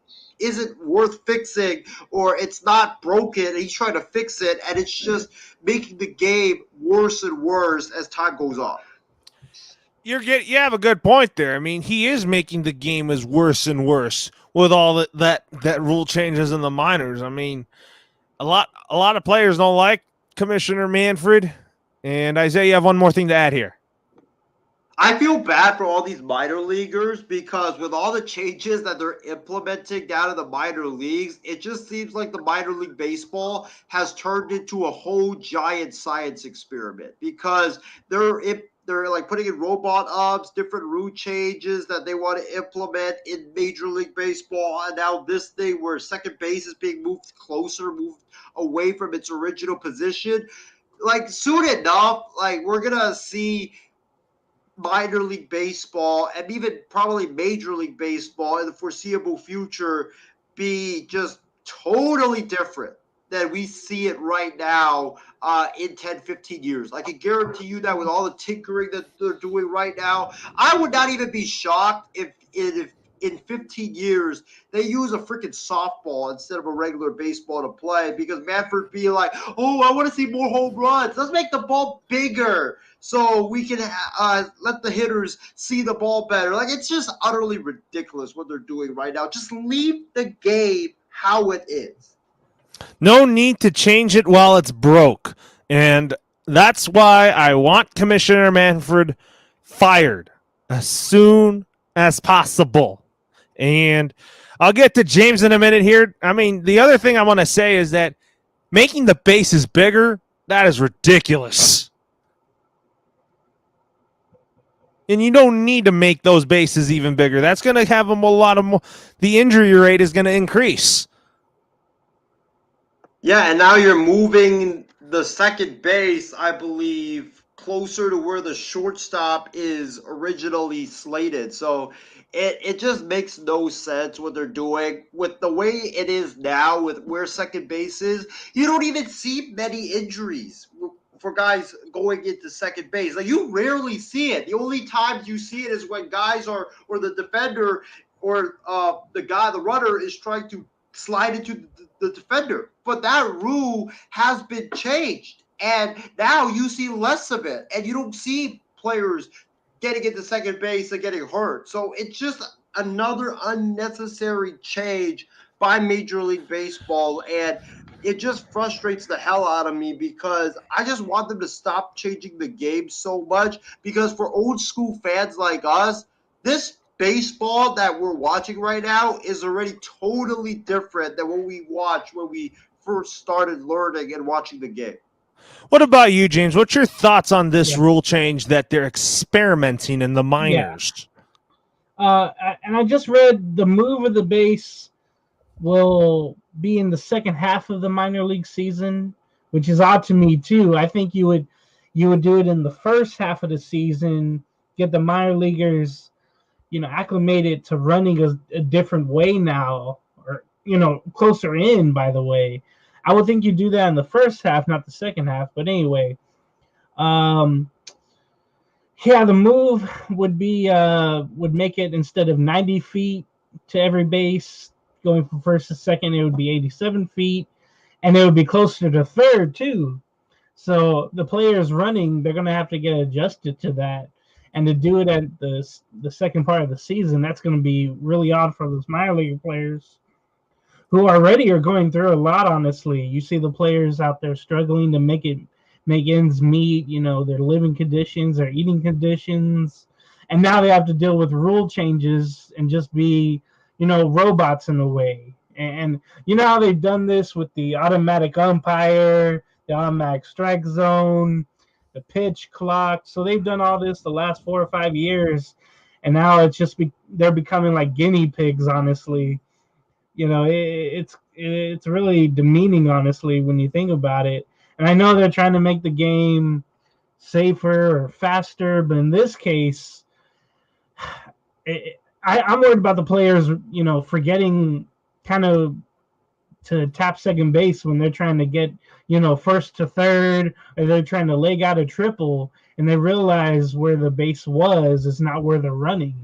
worth fixing, or it's not broken, and he's trying to fix it, and it's just making the game worse and worse as time goes on. You have a good point there. I mean, he is making the game as worse and worse with all that rule changes in the minors. I mean, a lot of players don't like Commissioner Manfred. And Isaiah, you have one more thing to add here. I feel bad for all these minor leaguers because with all the changes that they're implementing down in the minor leagues, it just seems like the minor league baseball has turned into a whole giant science experiment because they're like putting in robot ups, different rule changes that they want to implement in Major League Baseball. And now this thing where second base is being moved away from its original position. Like, soon enough, like, we're going to see minor league baseball and even probably Major League Baseball in the foreseeable future be just totally different than we see it right now in 10, 15 years. I can guarantee you that with all the tinkering that they're doing right now, I would not even be shocked if in 15 years they use a freaking softball instead of a regular baseball to play because Manfred be like, oh, I want to see more home runs. Let's make the ball bigger so we can let the hitters see the ball better. Like, it's just utterly ridiculous what they're doing right now. Just leave the game how it is. No need to change it while it's broke. And that's why I want Commissioner Manfred fired as soon as possible. And I'll get to James in a minute here. I mean, the other thing I want to say is that making the bases bigger, that is ridiculous. And you don't need to make those bases even bigger. That's going to have them a lot of more. The injury rate is going to increase. Yeah, and now you're moving the second base, I believe, closer to where the shortstop is originally slated. So it just makes no sense what they're doing. With the way it is now, with where second base is, you don't even see many injuries for guys going into second base. Like, you rarely see it. The only times you see it is when guys or the defender or the runner is trying to slide into the defender. But that rule has been changed. And now you see less of it, and you don't see players getting into second base and getting hurt. So it's just another unnecessary change by Major League Baseball, and it just frustrates the hell out of me because I just want them to stop changing the game so much, because for old school fans like us, this baseball that we're watching right now is already totally different than what we watched when we first started learning and watching the game. What about you, James? What's your thoughts on this Yeah. rule change that they're experimenting in the minors? And I just read the move of the base will be in the second half of the minor league season, which is odd to me too. I think you would do it in the first half of the season, get the minor leaguers, acclimated to running a different way now, or closer in. By the way, I would think you do that in the first half, not the second half. But anyway, yeah, the move would make it, instead of 90 feet to every base going from first to second, it would be 87 feet, and it would be closer to third too. So the players running, they're going to have to get adjusted to that, and to do it at the second part of the season, that's going to be really odd for those minor league players who already are going through a lot. Honestly, you see the players out there struggling to make ends meet, their living conditions, their eating conditions. And now they have to deal with rule changes and just be, robots in a way. And you know how they've done this with the automatic umpire, the automatic strike zone, the pitch clock. So they've done all this the last 4 or 5 years. And now it's just they're becoming like guinea pigs, honestly. It's really demeaning, honestly, when you think about it. And I know they're trying to make the game safer or faster, but in this case, I'm worried about the players, forgetting kind of to tap second base when they're trying to get, first to third, or they're trying to leg out a triple, and they realize where the base was is not where they're running.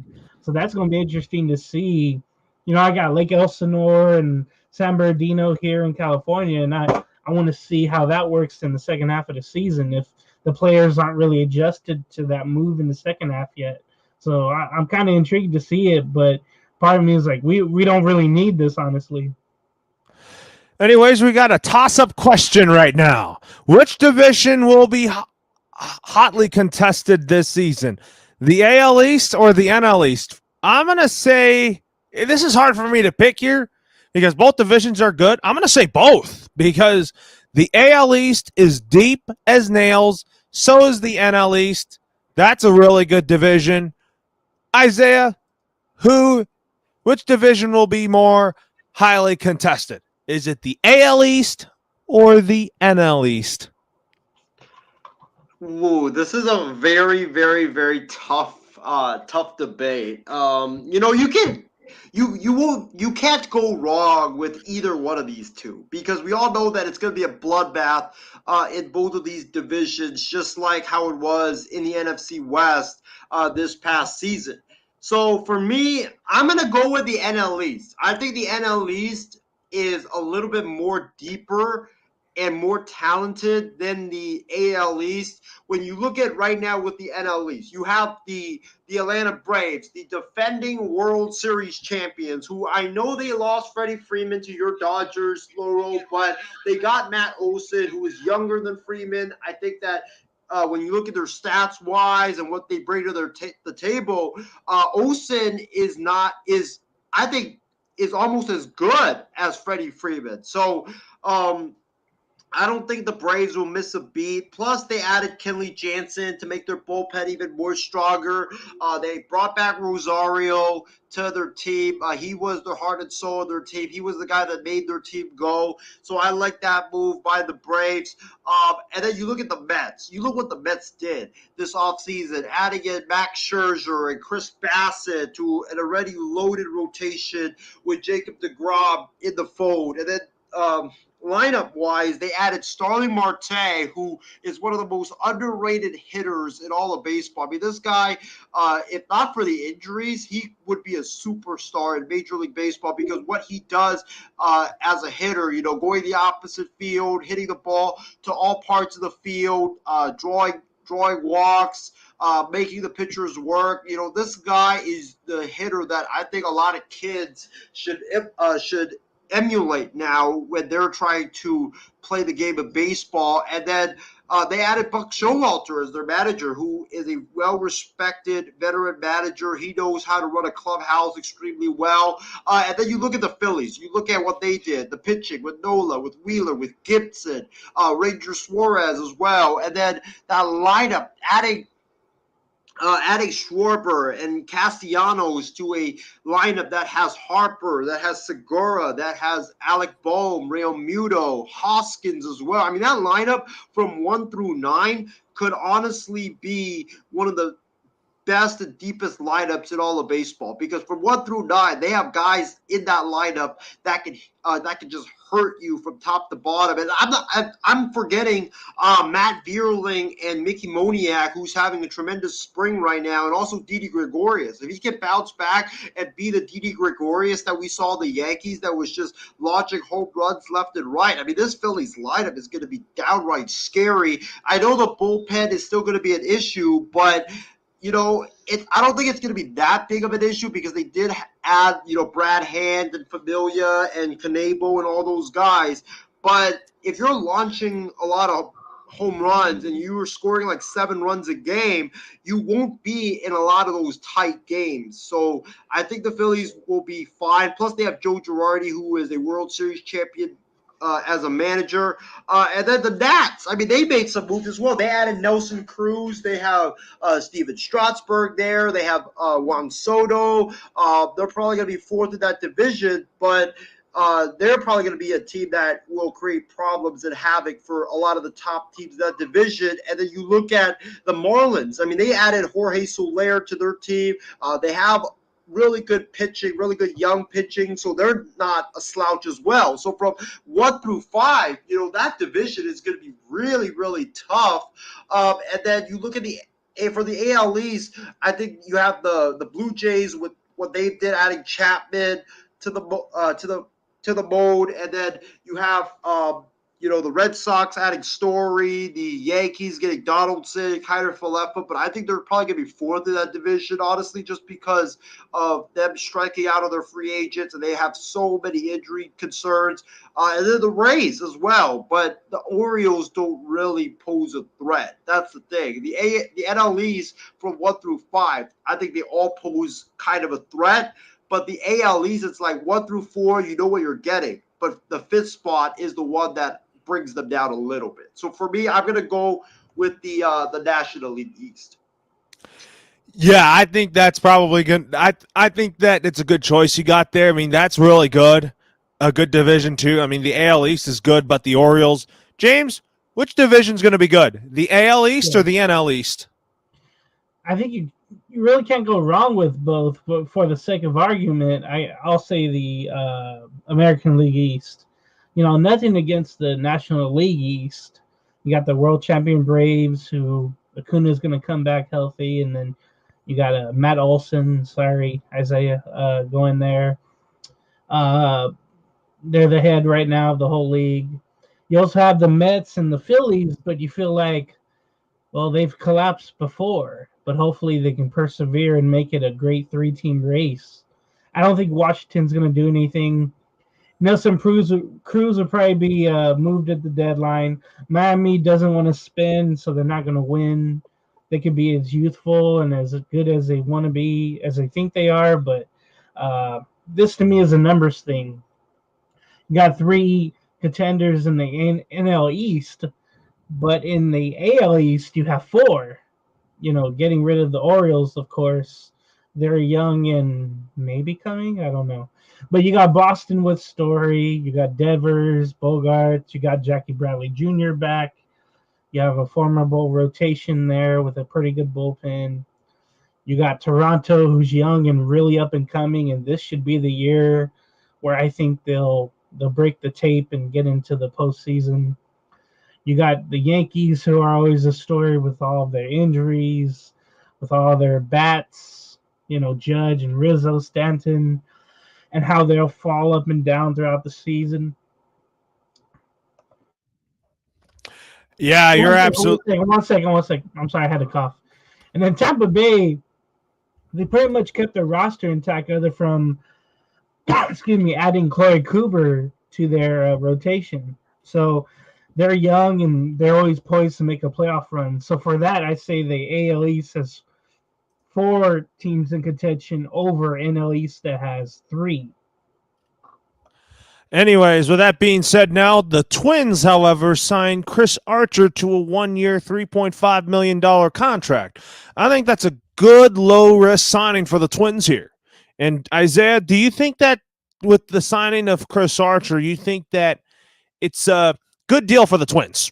So that's going to be interesting to see. I got Lake Elsinore and San Bernardino here in California, and I want to see how that works in the second half of the season if the players aren't really adjusted to that move in the second half yet. So I'm kind of intrigued to see it, but part of me is like, we don't really need this, honestly. Anyways, we got a toss-up question right now. Which division will be hotly contested this season? The AL East or the NL East? I'm going to say, this is hard for me to pick here because both divisions are good. I'm going to say both because the AL East is deep as nails. So is the NL East. That's a really good division. Isaiah, which division will be more highly contested? Is it the AL East or the NL East? Ooh, this is a very, very, very tough debate. You can't go wrong with either one of these two, because we all know that it's going to be a bloodbath in both of these divisions, just like how it was in the NFC West this past season. So for me, I'm going to go with the NL East. I think the NL East is a little bit more deeper and more talented than the AL East. When you look at right now with the NL East, you have the Atlanta Braves, the defending World Series champions, who I know they lost Freddie Freeman to your Dodgers, Loro, but they got Matt Olson, who is younger than Freeman. I think that when you look at their stats wise and what they bring to the table, Olson is almost as good as Freddie Freeman. So I don't think the Braves will miss a beat. Plus, they added Kenley Jansen to make their bullpen even more stronger. They brought back Rosario to their team. He was the heart and soul of their team. He was the guy that made their team go. So I like that move by the Braves. And then you look at the Mets. You look what the Mets did this offseason, adding in Max Scherzer and Chris Bassett to an already loaded rotation with Jacob deGrom in the fold. And then lineup-wise, they added Starling Marte, who is one of the most underrated hitters in all of baseball. I mean, this guy, if not for the injuries, he would be a superstar in Major League Baseball because what he does as a hitter, going the opposite field, hitting the ball to all parts of the field, drawing walks, making the pitchers work. This guy is the hitter that I think a lot of kids should emulate now when they're trying to play the game of baseball. And then they added Buck Showalter as their manager, who is a well-respected veteran manager. He knows how to run a clubhouse extremely well. And then you look at the Phillies. You look at what they did, the pitching with Nola, with Wheeler, with Gibson, Ranger Suarez as well. And then that lineup, adding Schwarber and Castellanos to a lineup that has Harper, that has Segura, that has Alec Bohm, Real Muto, Hoskins as well. I mean, that lineup from 1 through 9 could honestly be one of the best and deepest lineups in all of baseball, because from 1 through 9, they have guys in that lineup that can just hurt you from top to bottom. And I'm forgetting Matt Vierling and Mickey Moniak, who's having a tremendous spring right now, and also Didi Gregorius. If he can bounce back and be the Didi Gregorius that we saw the Yankees, that was just launching home runs left and right, I mean, this Phillies lineup is going to be downright scary. I know the bullpen is still going to be an issue, but I don't think it's going to be that big of an issue because they did add, Brad Hand and Familia and Kanebo and all those guys. But if you're launching a lot of home runs and you were scoring like 7 runs a game, you won't be in a lot of those tight games. So I think the Phillies will be fine. Plus, they have Joe Girardi, who is a World Series champion as a manager. And then the Nats, I mean, they made some moves as well. They added Nelson Cruz. They have Steven Strasburg there. They have Juan Soto. They're probably going to be 4th in that division, but they're probably going to be a team that will create problems and havoc for a lot of the top teams in that division. And then you look at the Marlins. I mean, they added Jorge Soler to their team. They have really good pitching, really good young pitching, so they're not a slouch as well. So from 1 through 5, that division is going to be really, really tough. And then you look at for the AL East, I think you have the Blue Jays with what they did, adding Chapman to the mode, and then you have the Red Sox adding Story, the Yankees getting Donaldson, Kiner Falefa, but I think they're probably going to be 4th in that division, honestly, just because of them striking out on their free agents, and they have so many injury concerns. And then the Rays as well, but the Orioles don't really pose a threat. That's the thing. The NL East from 1 through 5, I think they all pose kind of a threat, but the AL East, it's like 1 through 4, you know what you're getting. But the 5th spot is the one that brings them down a little bit. So for me, I'm going to go with the National League East. Yeah, I think that's probably good. I think that it's a good choice you got there. I mean, that's really good. A good division, too. I mean, the AL East is good, but the Orioles. James, which division's going to be good? The AL East or the NL East? I think you really can't go wrong with both, but for the sake of argument, I'll say the American League East. Nothing against the National League East. You got the world champion Braves, who Acuna is going to come back healthy, and then you got Matt Olson, Isaiah going there. They're the head right now of the whole league. You also have the Mets and the Phillies, but you feel like, well, they've collapsed before, but hopefully they can persevere and make it a great 3-team race. I don't think Washington's going to do anything. Nelson Cruz will probably be moved at the deadline. Miami doesn't want to spend, so they're not going to win. They could be as youthful and as good as they want to be, as they think they are, but this to me is a numbers thing. You got 3 contenders in the NL East, but in the AL East, you have 4. Getting rid of the Orioles, of course. They're young and maybe coming. I don't know. But you got Boston with Story. You got Devers, Bogarts. You got Jackie Bradley Jr. back. You have a formidable rotation there with a pretty good bullpen. You got Toronto, who's young and really up and coming, and this should be the year where I think they'll they'll break the tape and get into the postseason. You got the Yankees, who are always a story with all of their injuries, with all their bats, Judge and Rizzo, Stanton, and how they'll fall up and down throughout the season. Yeah, you're absolutely. One second. I'm sorry, I had to cough. And then Tampa Bay, they pretty much kept their roster intact, other from, adding Corey Kluber to their rotation. So they're young and they're always poised to make a playoff run. So for that, I say the AL East has 4 teams in contention over NL East that has 3. Anyways, with that being said, now the Twins, however, signed Chris Archer to a 1-year, $3.5 million contract. I think that's a good low-risk signing for the Twins here. And Isaiah, do you think that with the signing of Chris Archer, you think that it's a good deal for the Twins?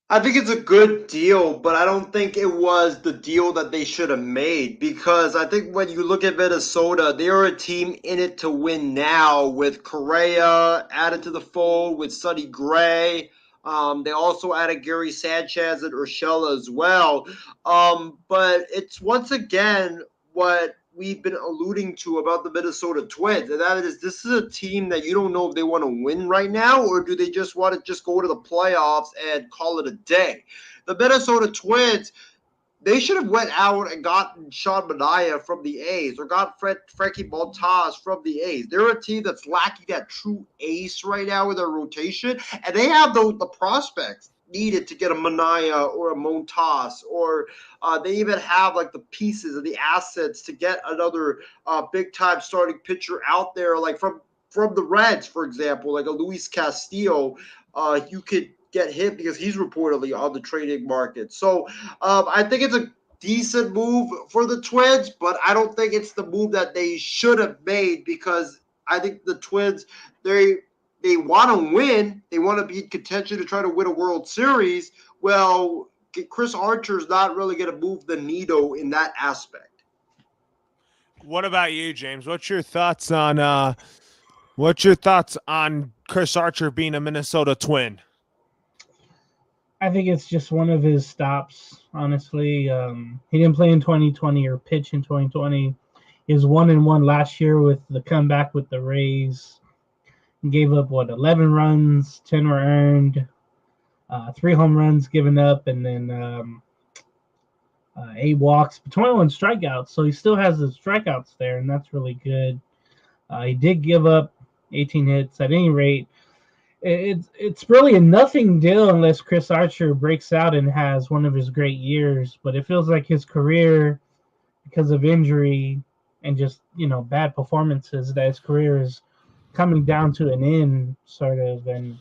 I think it's a good deal, but I don't think it was the deal that they should have made, because I think when you look at Minnesota, they are a team in it to win now with Correa added to the fold, with Sonny Gray. They also added Gary Sanchez and Urshela as well. But it's once again what we've been alluding to about the Minnesota Twins, and that is, this is a team that you don't know if they want to win right now, or do they just want to just go to the playoffs and call it a day. The Minnesota Twins, they should have went out and gotten Sean Manaea from the A's, or got Frankie Montas from the A's. They're a team that's lacking that true ace right now in their rotation, and they have the prospects needed to get a Manaea or a Montas, or they even have like the pieces and the assets to get another big-time starting pitcher out there, like from the Reds, for example, like a Luis Castillo. You could get him because he's reportedly on the trading market. So I think it's a decent move for the Twins, but I don't think it's the move that they should have made, because I think the Twins, they want to win. They want to be in contention to try to win a World Series. Well, Chris Archer's not really going to move the needle in that aspect. What about you, James? What's your thoughts on Chris Archer being a Minnesota Twin? I think it's just one of his stops, honestly. He didn't play in 2020 or pitch in 2020. He was 1-1 last year with the comeback with the Rays. He gave up 11 runs, 10 were earned, 3 home runs given up, and then 8 walks, but 21 strikeouts. So he still has the strikeouts there, and that's really good. He did give up 18 hits. At any rate, it's really a nothing deal unless Chris Archer breaks out and has one of his great years. But it feels like his career, because of injury and just bad performances, that his career is coming down to an end, sort of. And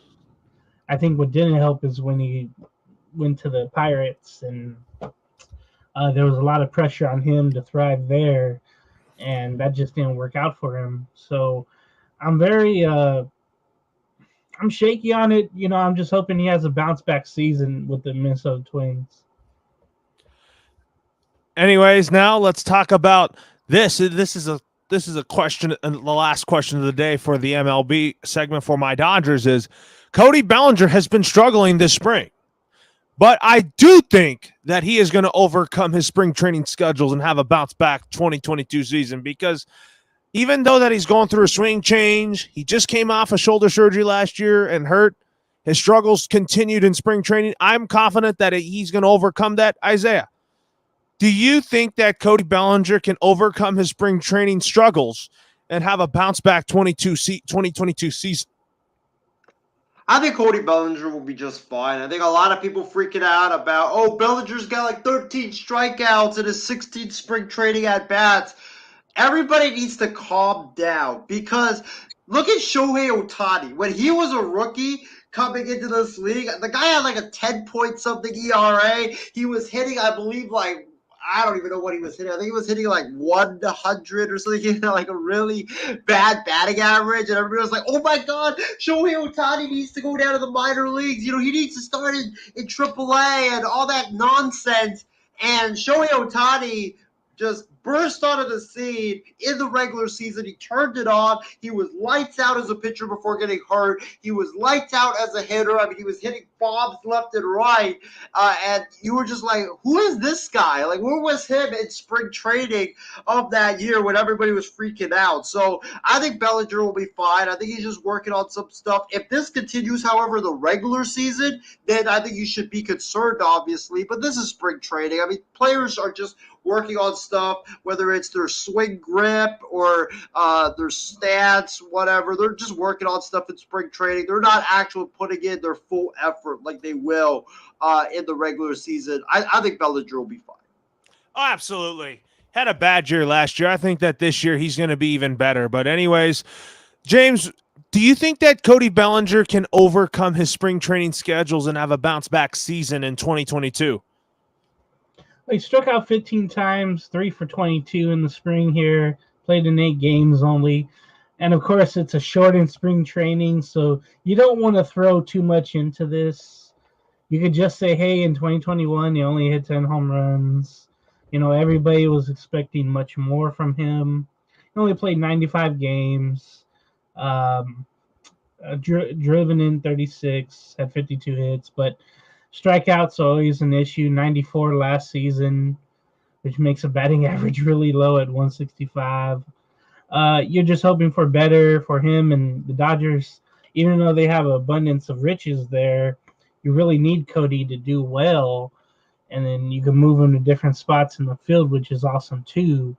I think what didn't help is when he went to the Pirates, and there was a lot of pressure on him to thrive there, and that just didn't work out for him. So I'm very I'm shaky on it. I'm just hoping he has a bounce back season with the Minnesota Twins. Anyways, now let's talk about this. This is a question, the last question of the day for the MLB segment for my Dodgers is, Cody Bellinger has been struggling this spring, but I do think that he is going to overcome his spring training schedules and have a bounce back 2022 season, because even though that he's going through a swing change, he just came off a shoulder surgery last year and hurt. His struggles continued in spring training. I'm confident that he's going to overcome that. Isaiah, do you think that Cody Bellinger can overcome his spring training struggles and have a bounce back 2022 season? I think Cody Bellinger will be just fine. I think a lot of people freaking out about, Bellinger's got like 13 strikeouts in his 16 spring training at-bats. Everybody needs to calm down, because look at Shohei Ohtani. When he was a rookie coming into this league, the guy had like a 10-point-something ERA. He was hitting, I believe, like, I don't even know what he was hitting. I think he was hitting like 100 or something, like a really bad batting average. And everybody was like, oh my God, Shohei Ohtani needs to go down to the minor leagues. He needs to start in AAA and all that nonsense. And Shohei Ohtani just burst onto the scene in the regular season. He turned it on. He was lights out as a pitcher before getting hurt. He was lights out as a hitter. I mean, he was hitting bombs left and right. And you were just like, who is this guy? Like, where was him in spring training of that year when everybody was freaking out? So I think Bellinger will be fine. I think he's just working on some stuff. If this continues, however, the regular season, then I think you should be concerned, obviously. But this is spring training. I mean, players are just working on stuff, whether it's their swing grip or their stance, whatever. They're just working on stuff in spring training. They're not actually putting in their full effort like they will in the regular season. I think Bellinger will be fine. Oh, absolutely. Had a bad year last year. I think that this year he's going to be even better. But anyways, James, do you think that Cody Bellinger can overcome his spring training schedules and have a bounce-back season in 2022? He struck out 15 times, 3 for 22 in the spring here, played in 8 games only. And, of course, it's a shortened spring training, so you don't want to throw too much into this. You could just say, hey, in 2021, he only hit 10 home runs. You know, everybody was expecting much more from him. He only played 95 games, driven in 36, had 52 hits, but strikeouts are always an issue. 94 last season, which makes a batting average really low at 165. You're just hoping for better for him and the Dodgers. Even though they have an abundance of riches there, you really need Cody to do well, and then you can move him to different spots in the field, which is awesome too.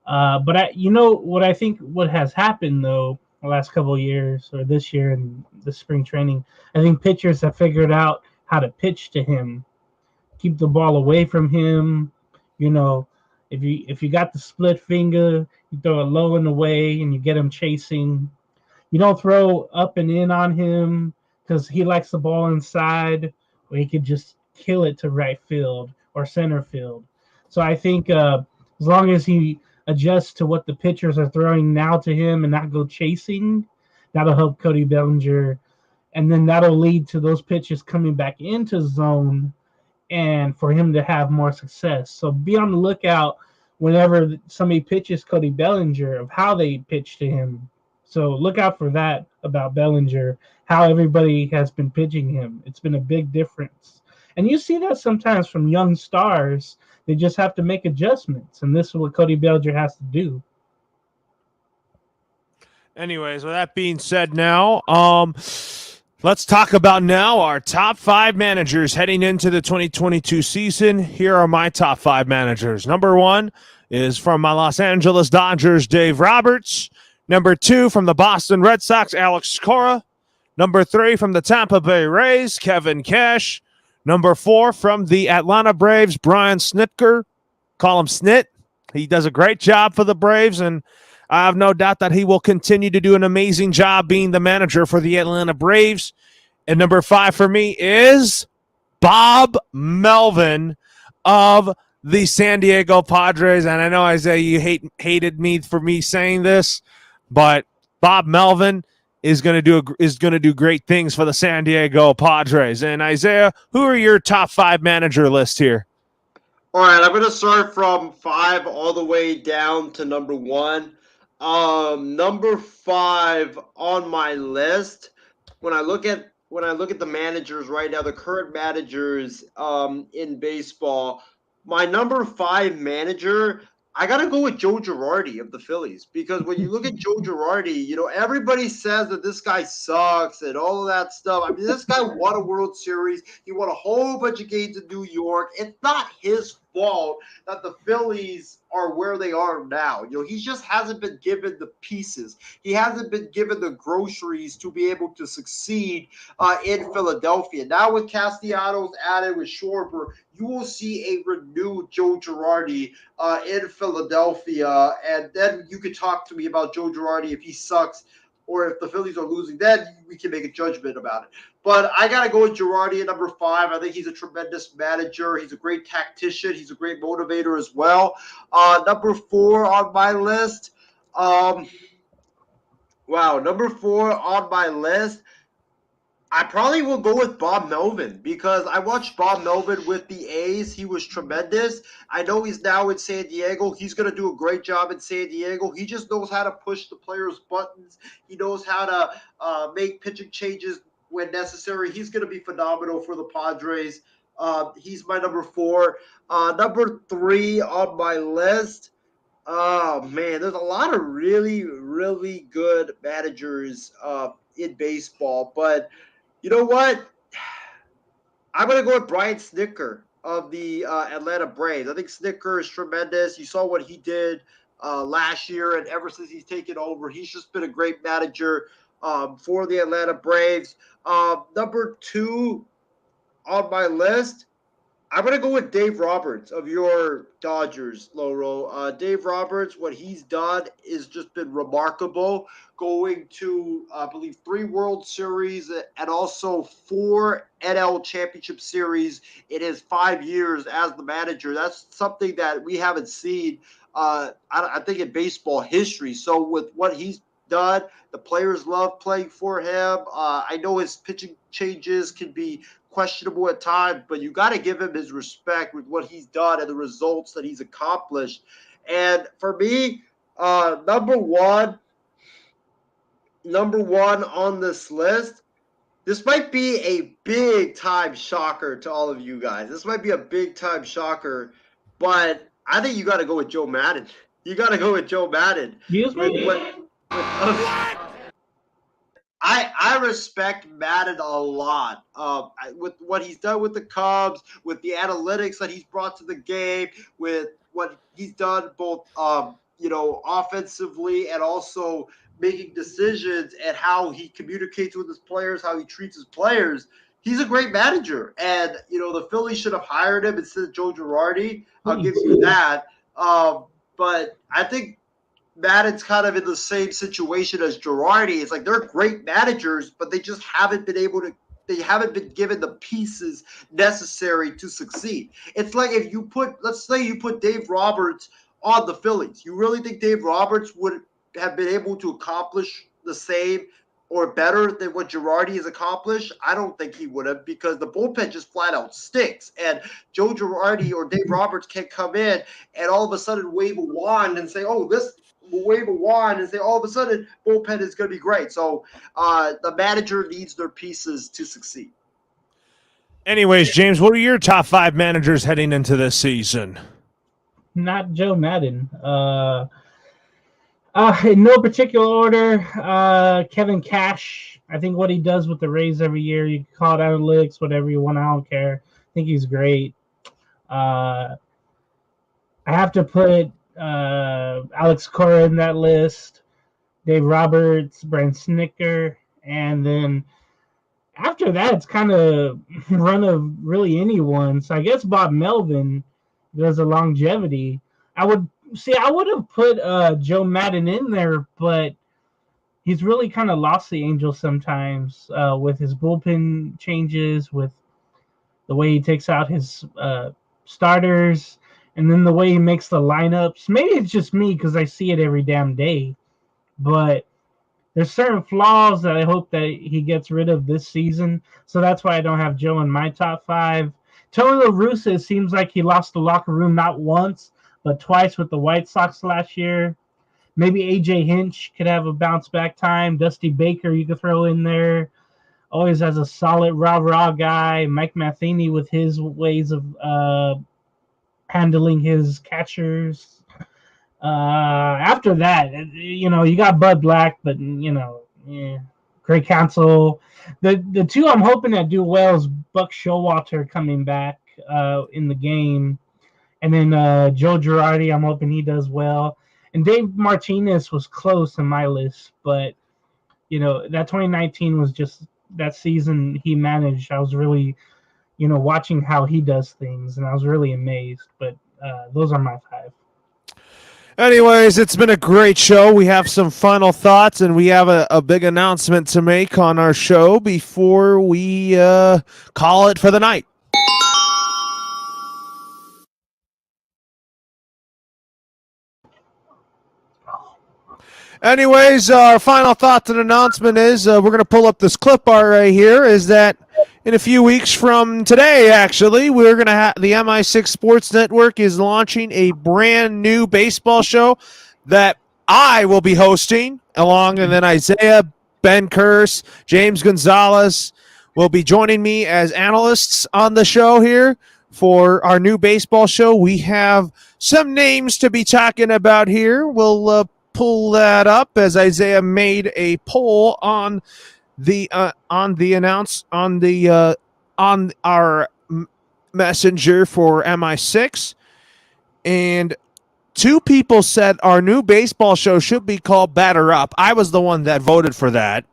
But I think what has happened though the last couple of years or this year in the spring training, I think pitchers have figured out how to pitch to him, keep the ball away from him. You know, if you got the split finger, you throw it low and away and you get him chasing. You don't throw up and in on him because he likes the ball inside where he could just kill it to right field or center field. So I think as long as he adjusts to what the pitchers are throwing now to him and not go chasing, that'll help Cody Bellinger. And then that'll lead to those pitches coming back into zone and for him to have more success. So be on the lookout whenever somebody pitches Cody Bellinger of how they pitch to him. So look out for that about Bellinger, how everybody has been pitching him. It's been a big difference. And you see that sometimes from young stars. They just have to make adjustments. And this is what Cody Bellinger has to do. Anyways, with that being said now, let's talk about now our top 5 managers heading into the 2022 season. Here are my top 5 managers. Number 1 is from my Los Angeles Dodgers, Dave Roberts. Number 2 from the Boston Red Sox, Alex Cora. Number 3 from the Tampa Bay Rays, Kevin Cash. Number 4 from the Atlanta Braves, Brian Snitker. Call him Snit. He does a great job for the Braves, and I have no doubt that he will continue to do an amazing job being the manager for the Atlanta Braves. And number 5 for me is Bob Melvin of the San Diego Padres. And I know, Isaiah, you hated me for me saying this, but Bob Melvin is going to do great things for the San Diego Padres. And Isaiah, who are your top 5 manager list here? All right, I'm going to start from 5 all the way down to number 1. Number 5 on my list, when I look at the managers right now, the current managers in baseball, my number 5 manager, I got to go with Joe Girardi of the Phillies, because when you look at Joe Girardi, you know, everybody says that this guy sucks and all of that stuff. I mean, this guy won a World Series. He won a whole bunch of games in New York. It's not his fault that the Phillies are where they are now. You know, he just hasn't been given the pieces. He hasn't been given the groceries to be able to succeed in Philadelphia. Now with Castellanos added, with Schwarber, you will see a renewed Joe Girardi in Philadelphia. And then you could talk to me about Joe Girardi if he sucks or if the Phillies are losing. Then we can make a judgment about it. But I got to go with Girardi at number 5. I think he's a tremendous manager. He's a great tactician. He's a great motivator as well. Number 4 on my list. Number 4 on my list. I probably will go with Bob Melvin because I watched Bob Melvin with the A's. He was tremendous. I know he's now in San Diego. He's going to do a great job in San Diego. He just knows how to push the players' buttons. He knows how to make pitching changes when necessary. He's going to be phenomenal for the Padres. He's my number 4. Number 3 on my list. Oh, man, there's a lot of really, really good managers in baseball, but you know what? I'm going to go with Brian Snitker of the Atlanta Braves. I think Snitker is tremendous. You saw what he did last year, and ever since he's taken over, he's just been a great manager for the Atlanta Braves. Number 2 on my list, I'm going to go with Dave Roberts of your Dodgers, Loro. Dave Roberts, what he's done is just been remarkable, going to, I believe, 3 World Series and also 4 NL Championship Series in his 5 years as the manager. That's something that we haven't seen, I think, in baseball history. So with what he's done, the players love playing for him. I know his pitching changes can be questionable at times, but you got to give him his respect with what he's done and the results that he's accomplished. And for me, number one on this list, this might be a big time shocker to all of you guys. This might be a big time shocker, but I think you got to go with Joe Madden. You got to go with Joe Madden. Excuse me? I respect Madden a lot with what he's done with the Cubs, with the analytics that he's brought to the game, with what he's done both offensively and also making decisions and how he communicates with his players, how he treats his players. He's a great manager, and the Phillies should have hired him instead of Joe Girardi. I'll give you that. But I think Madden's kind of in the same situation as Girardi. It's like they're great managers, but they just haven't been able to. They haven't been given the pieces necessary to succeed. It's like if you let's say you put Dave Roberts on the Phillies. You really think Dave Roberts would have been able to accomplish the same or better than what Girardi has accomplished? I don't think he would have, because the bullpen just flat out stinks. And Joe Girardi or Dave Roberts can't come in and all of a sudden wave a wand and say, "Oh, this." Will wave a wand and say all of a sudden bullpen is going to be great. So the manager needs their pieces to succeed. Anyways, James, what are your top 5 managers heading into this season? Not Joe Madden. In no particular order, Kevin Cash. I think what he does with the Rays every year, you can call it analytics, whatever you want. I don't care. I think he's great. I have to put Alex Cora in that list, Dave Roberts, Brian Snitker, and then after that, it's kind of run of really anyone. So I guess Bob Melvin does a longevity. I would have put Joe Madden in there, but he's really kind of lost the Angels sometimes with his bullpen changes, with the way he takes out his starters, and then the way he makes the lineups. Maybe it's just me because I see it every damn day. But there's certain flaws that I hope that he gets rid of this season. So that's why I don't have Joe in my top 5. Tony La Russa, seems like he lost the locker room not once, but twice with the White Sox last year. Maybe A.J. Hinch could have a bounce-back time. Dusty Baker you could throw in there. Always has a solid rah-rah guy. Mike Matheny with his ways of handling his catchers. After that, you got Bud Black, but Craig Counsell. The 2 I'm hoping that do well is Buck Showalter coming back in the game, and then Joe Girardi. I'm hoping he does well, and Dave Martinez was close in my list, but that 2019 was just that season he managed. I was really watching how he does things, and I was really amazed. But those are my 5. Anyways, it's been a great show. We have some final thoughts, and we have a big announcement to make on our show before we call it for the night. Anyways, our final thought and announcement is we're going to pull up this clip art right here. Is that in a few weeks from today, actually, we're going to have the MI6 Sports Network is launching a brand new baseball show that I will be hosting along, and then Isaiah, Ben Kearse, James Gonzalez will be joining me as analysts on the show here for our new baseball show. We have some names to be talking about here. We'll pull that up as Isaiah made a poll on our messenger for MI6, and 2 people said our new baseball show should be called Batter Up. I was the one that voted for that.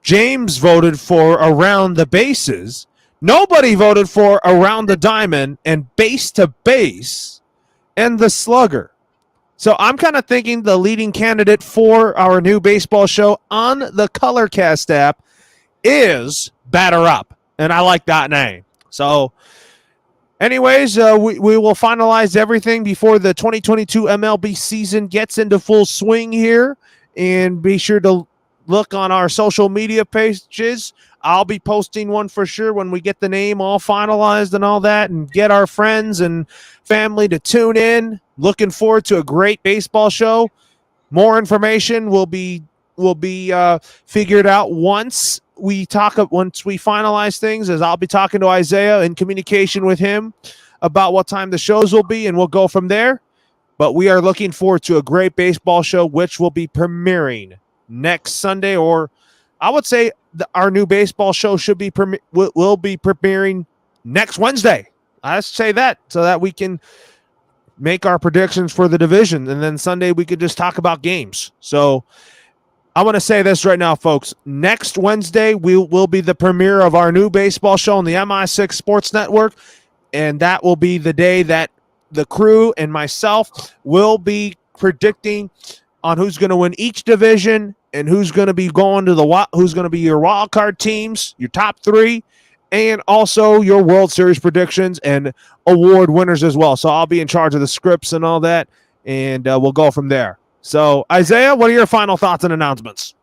James voted for Around the Bases. Nobody voted for Around the Diamond and Base to Base and The Slugger. So I'm kind of thinking the leading candidate for our new baseball show on the Colorcast app is Batter Up, and I like that name. So anyways, we will finalize everything before the 2022 MLB season gets into full swing here, and be sure to look on our social media pages. I'll be posting one for sure when we get the name all finalized and all that, and get our friends and family to tune in. Looking forward to a great baseball show. More information will be figured out once we finalize things, as I'll be talking to Isaiah in communication with him about what time the shows will be, and we'll go from there. But we are looking forward to a great baseball show, which will be premiering next Sunday, or I would say our new baseball show will be premiering next Wednesday. I say that so that we can make our predictions for the division, and then Sunday we could just talk about games. So I want to say this right now, folks. Next Wednesday will be the premiere of our new baseball show on the MI6 Sports Network, and that will be the day that the crew and myself will be predicting on who's going to win each division and who's going to be who's going to be your wild card teams, your top 3, and also your World Series predictions and award winners as well. So I'll be in charge of the scripts and all that, and we'll go from there. So, Isaiah, what are your final thoughts and announcements?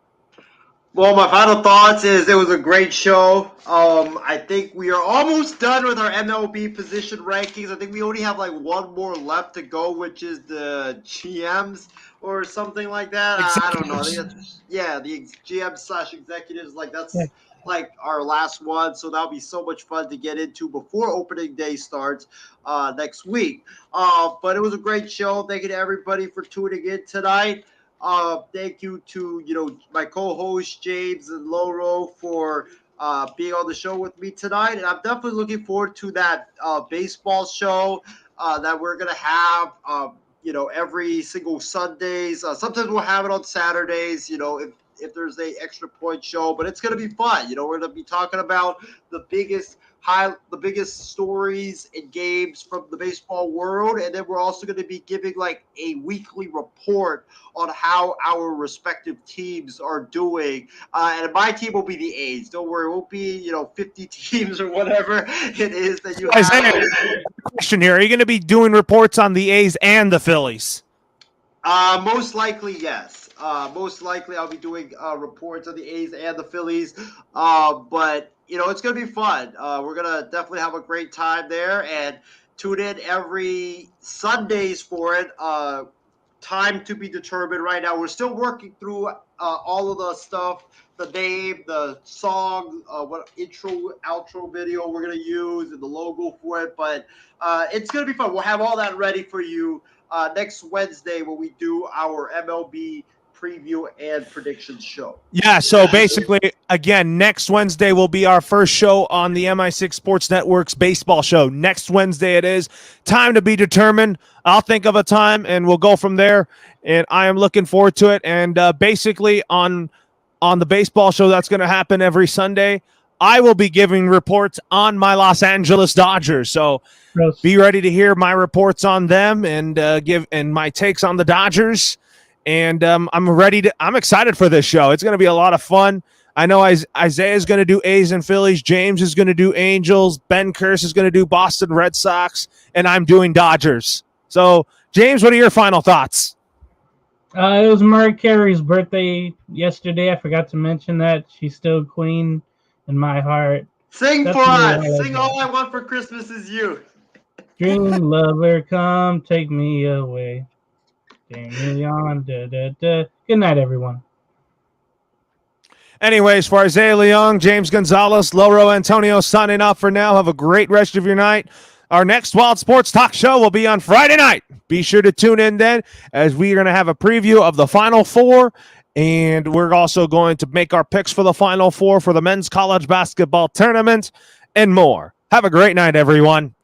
Well, my final thoughts is it was a great show. I think we are almost done with our MLB position rankings. I think we only have like one more left to go, which is the GMs or something like that. I don't know. The GM/executives, like that's like our last one. So that'll be so much fun to get into before opening day starts next week. But it was a great show. Thank you to everybody for tuning in tonight. Thank you to my co-hosts James and Loro for being on the show with me tonight, and I'm definitely looking forward to that baseball show that we're gonna have every single Sundays. Sometimes we'll have it on Saturdays, if there's a extra point show, but it's gonna be fun. We're gonna be talking about the biggest stories and games from the baseball world, and then we're also going to be giving like a weekly report on how our respective teams are doing. And my team will be the A's. Don't worry, it won't be 50 teams or whatever it is that you have. Question here: are you going to be doing reports on the A's and the Phillies? Most likely, yes. Most likely, I'll be doing reports on the A's and the Phillies. But it's going to be fun. We're going to definitely have a great time there, and tune in every Sundays for it. Time to be determined right now. We're still working through all of the stuff, the name, the song, what intro, outro video we're going to use, and the logo for it. But it's going to be fun. We'll have all that ready for you next Wednesday when we do our MLB preview and predictions show. Yeah, so basically, again, next Wednesday will be our first show on the MI6 Sports Network's baseball show. Next Wednesday it is. Time to be determined. I'll think of a time, and we'll go from there, and I am looking forward to it. And basically, on the baseball show that's going to happen every Sunday, I will be giving reports on my Los Angeles Dodgers. So be ready to hear my reports on them and give my takes on the Dodgers. And I'm excited for this show. It's going to be a lot of fun. I know Isaiah is going to do A's and Phillies. James is going to do Angels. Ben Kearse is going to do Boston Red Sox. And I'm doing Dodgers. So, James, what are your final thoughts? It was Mariah Carey's birthday yesterday. I forgot to mention that. She's still queen in my heart. Sing That's for really us. all I Sing got. All I Want for Christmas Is You. Dream lover, come take me away. Take me on. Da, da, da. Good night, everyone. Anyways, for Isaiah Leong, James Gonzalez, Loro Antonio signing off for now. Have a great rest of your night. Our next Wild Sports Talk show will be on Friday night. Be sure to tune in then, as we are going to have a preview of the Final Four, and we're also going to make our picks for the Final Four for the men's college basketball tournament and more. Have a great night, everyone.